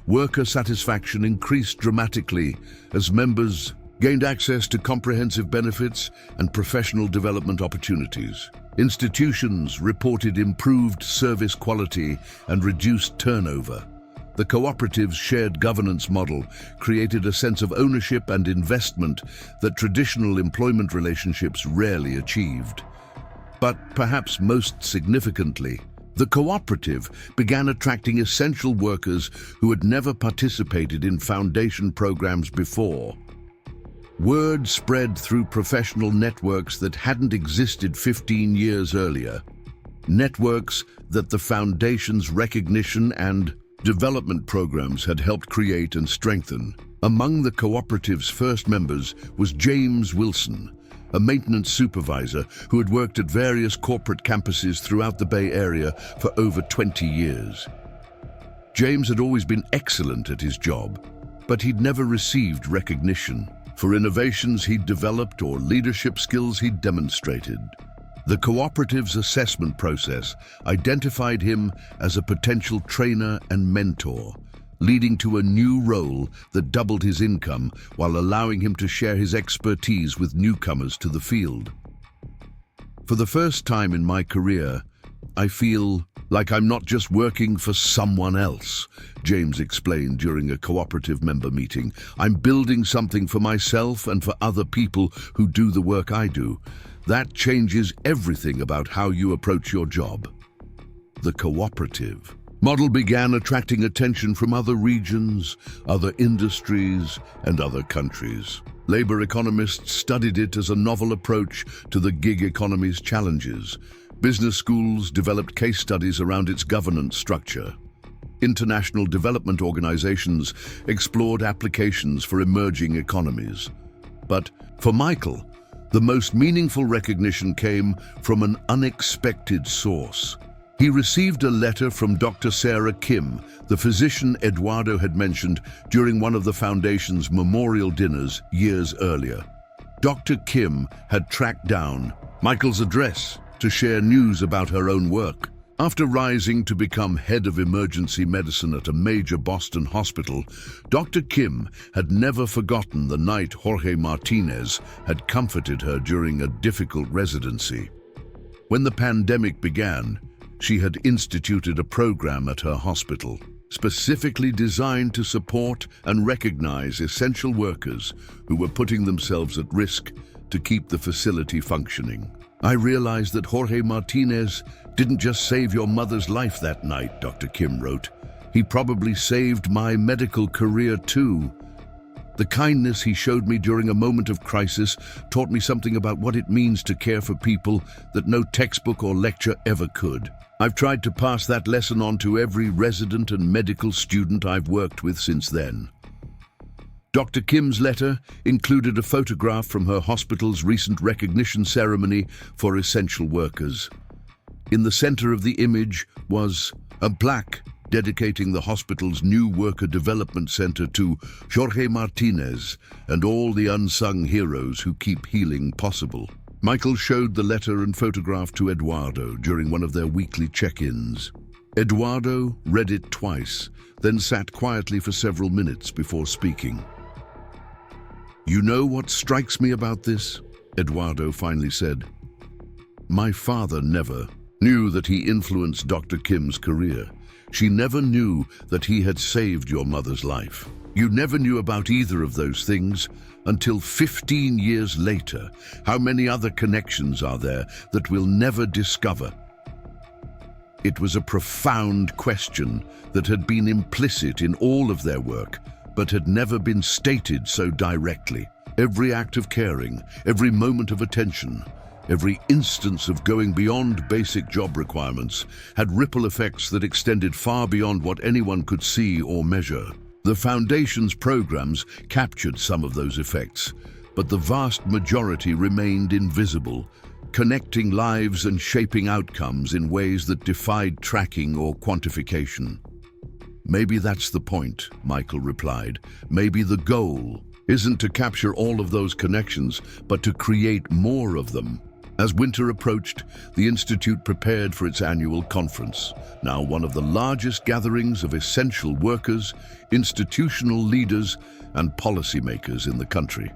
Worker satisfaction increased dramatically as members gained access to comprehensive benefits and professional development opportunities. Institutions reported improved service quality and reduced turnover. The cooperative's shared governance model created a sense of ownership and investment that traditional employment relationships rarely achieved. But perhaps most significantly, the cooperative began attracting essential workers who had never participated in foundation programs before. Word spread through professional networks that hadn't existed 15 years earlier. Networks that the Foundation's recognition and development programs had helped create and strengthen. Among the cooperative's first members was James Wilson, a maintenance supervisor who had worked at various corporate campuses throughout the Bay Area for over 20 years. James had always been excellent at his job, but he'd never received recognition for innovations he'd developed or leadership skills he'd demonstrated. The cooperative's assessment process identified him as a potential trainer and mentor, leading to a new role that doubled his income while allowing him to share his expertise with newcomers to the field. For the first time in my career, I feel like I'm not just working for someone else, James explained during a cooperative member meeting. I'm building something for myself and for other people who do the work I do. That changes everything about how you approach your job. The cooperative model began attracting attention from other regions, other industries, and other countries. Labor economists studied it as a novel approach to the gig economy's challenges. Business schools developed case studies around its governance structure. International development organizations explored applications for emerging economies. But for Michael, the most meaningful recognition came from an unexpected source. He received a letter from Dr. Sarah Kim, the physician Eduardo had mentioned during one of the Foundation's memorial dinners years earlier. Dr. Kim had tracked down Michael's address to share news about her own work. After rising to become head of emergency medicine at a major Boston hospital, Dr. Kim had never forgotten the night Jorge Martinez had comforted her during a difficult residency. When the pandemic began, she had instituted a program at her hospital, specifically designed to support and recognize essential workers who were putting themselves at risk to keep the facility functioning. I realized that Jorge Martinez didn't just save your mother's life that night, Dr. Kim wrote. He probably saved my medical career too. The kindness he showed me during a moment of crisis taught me something about what it means to care for people that no textbook or lecture ever could. I've tried to pass that lesson on to every resident and medical student I've worked with since then. Dr. Kim's letter included a photograph from her hospital's recent recognition ceremony for essential workers. In the center of the image was a plaque dedicating the hospital's new worker development center to Jorge Martinez and all the unsung heroes who keep healing possible. Michael showed the letter and photograph to Eduardo during one of their weekly check-ins. Eduardo read it twice, then sat quietly for several minutes before speaking. "You know what strikes me about this?" Eduardo finally said. "My father never knew that he influenced Dr. Kim's career. She never knew that he had saved your mother's life. You never knew about either of those things until 15 years later. How many other connections are there that we'll never discover?" It was a profound question that had been implicit in all of their work, but had never been stated so directly. Every act of caring, every moment of attention, every instance of going beyond basic job requirements had ripple effects that extended far beyond what anyone could see or measure. The Foundation's programs captured some of those effects, but the vast majority remained invisible, connecting lives and shaping outcomes in ways that defied tracking or quantification. "Maybe that's the point," Michael replied. "Maybe the goal isn't to capture all of those connections, but to create more of them." As winter approached, the Institute prepared for its annual conference, now one of the largest gatherings of essential workers, institutional leaders, and policymakers in the country.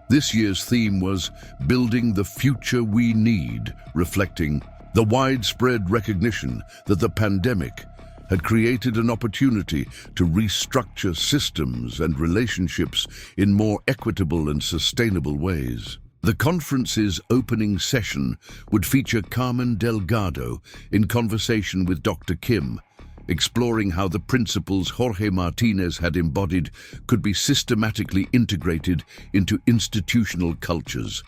This year's theme was "Building the Future We Need," reflecting the widespread recognition that the pandemic had created an opportunity to restructure systems and relationships in more equitable and sustainable ways. The conference's opening session would feature Carmen Delgado in conversation with Dr. Kim, exploring how the principles Jorge Martinez had embodied could be systematically integrated into institutional cultures.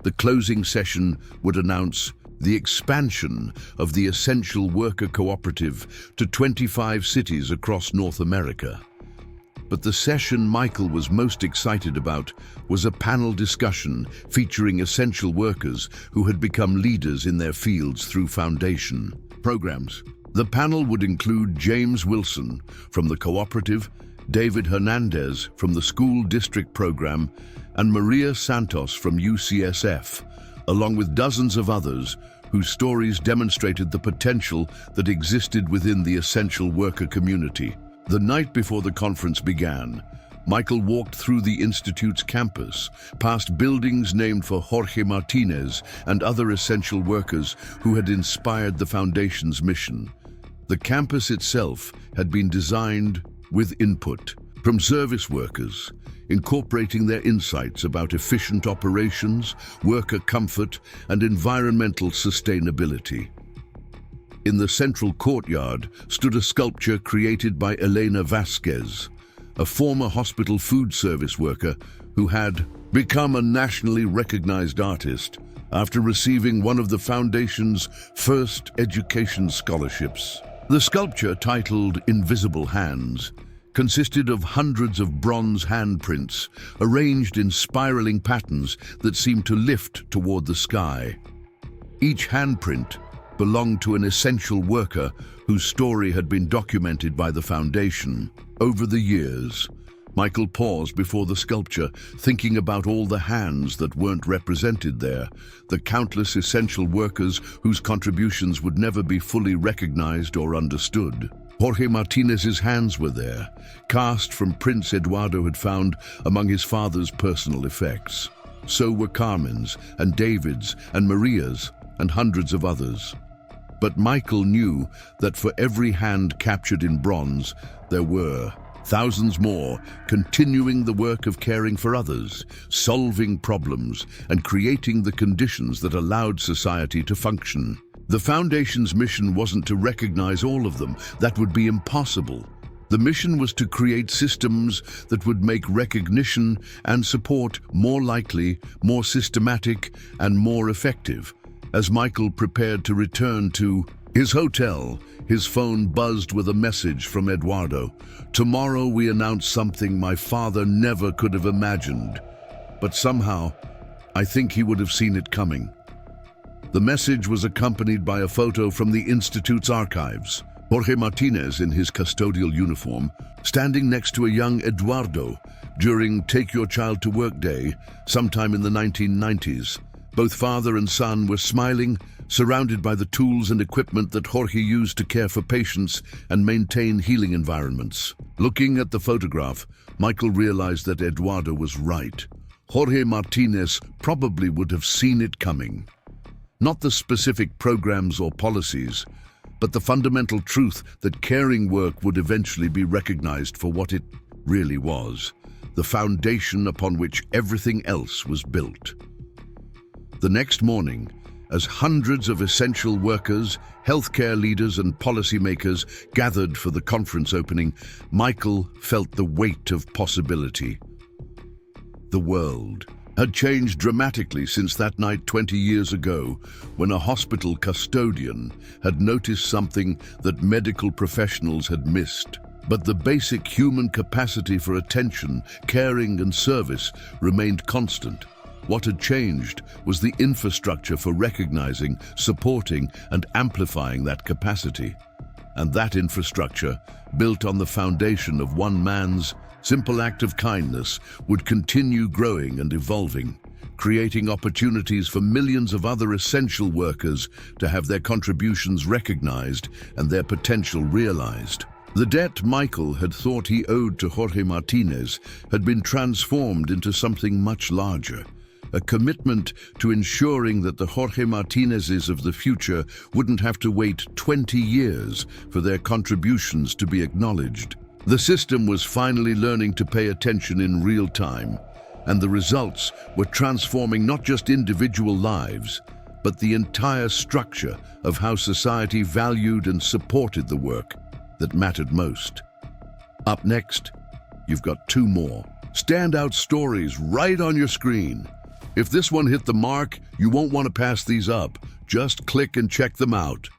The closing session would announce the expansion of the Essential Worker Cooperative to 25 cities across North America. But the session Michael was most excited about was a panel discussion featuring essential workers who had become leaders in their fields through foundation programs. The panel would include James Wilson from the cooperative, David Hernandez from the school district program, and Maria Santos from UCSF, along with dozens of others whose stories demonstrated the potential that existed within the essential worker community. The night before the conference began, Michael walked through the Institute's campus, past buildings named for Jorge Martinez and other essential workers who had inspired the Foundation's mission. The campus itself had been designed with input from service workers, incorporating their insights about efficient operations, worker comfort, and environmental sustainability. In the central courtyard stood a sculpture created by Elena Vasquez, a former hospital food service worker who had become a nationally recognized artist after receiving one of the Foundation's first education scholarships. The sculpture, titled Invisible Hands, consisted of hundreds of bronze handprints arranged in spiraling patterns that seemed to lift toward the sky. Each handprint belonged to an essential worker whose story had been documented by the Foundation. Over the years, Michael paused before the sculpture, thinking about all the hands that weren't represented there, the countless essential workers whose contributions would never be fully recognized or understood. Jorge Martinez's hands were there, cast from prints Eduardo had found among his father's personal effects. So were Carmen's and David's and Maria's and hundreds of others. But Michael knew that for every hand captured in bronze, there were thousands more, continuing the work of caring for others, solving problems, and creating the conditions that allowed society to function. The Foundation's mission wasn't to recognize all of them. That would be impossible. The mission was to create systems that would make recognition and support more likely, more systematic, and more effective. As Michael prepared to return to his hotel, his phone buzzed with a message from Eduardo. "Tomorrow we announce something my father never could have imagined. But somehow, I think he would have seen it coming." The message was accompanied by a photo from the Institute's archives. Jorge Martinez in his custodial uniform, standing next to a young Eduardo during Take Your Child to Work Day sometime in the 1990s. Both father and son were smiling, surrounded by the tools and equipment that Jorge used to care for patients and maintain healing environments. Looking at the photograph, Michael realized that Eduardo was right. Jorge Martinez probably would have seen it coming. Not the specific programs or policies, but the fundamental truth that caring work would eventually be recognized for what it really was, the foundation upon which everything else was built. The next morning, as hundreds of essential workers, healthcare leaders and policymakers gathered for the conference opening, Michael felt the weight of possibility. The world had changed dramatically since that night 20 years ago, when a hospital custodian had noticed something that medical professionals had missed. But the basic human capacity for attention, caring and service remained constant. What had changed was the infrastructure for recognizing, supporting and amplifying that capacity. And that infrastructure, built on the foundation of one man's simple act of kindness, would continue growing and evolving, creating opportunities for millions of other essential workers to have their contributions recognized and their potential realized. The debt Michael had thought he owed to Jorge Martinez had been transformed into something much larger, a commitment to ensuring that the Jorge Martinezes of the future wouldn't have to wait 20 years for their contributions to be acknowledged. The system was finally learning to pay attention in real time, and the results were transforming not just individual lives, but the entire structure of how society valued and supported the work that mattered most. Up next, you've got two more standout stories right on your screen. If this one hit the mark, you won't want to pass these up. Just click and check them out.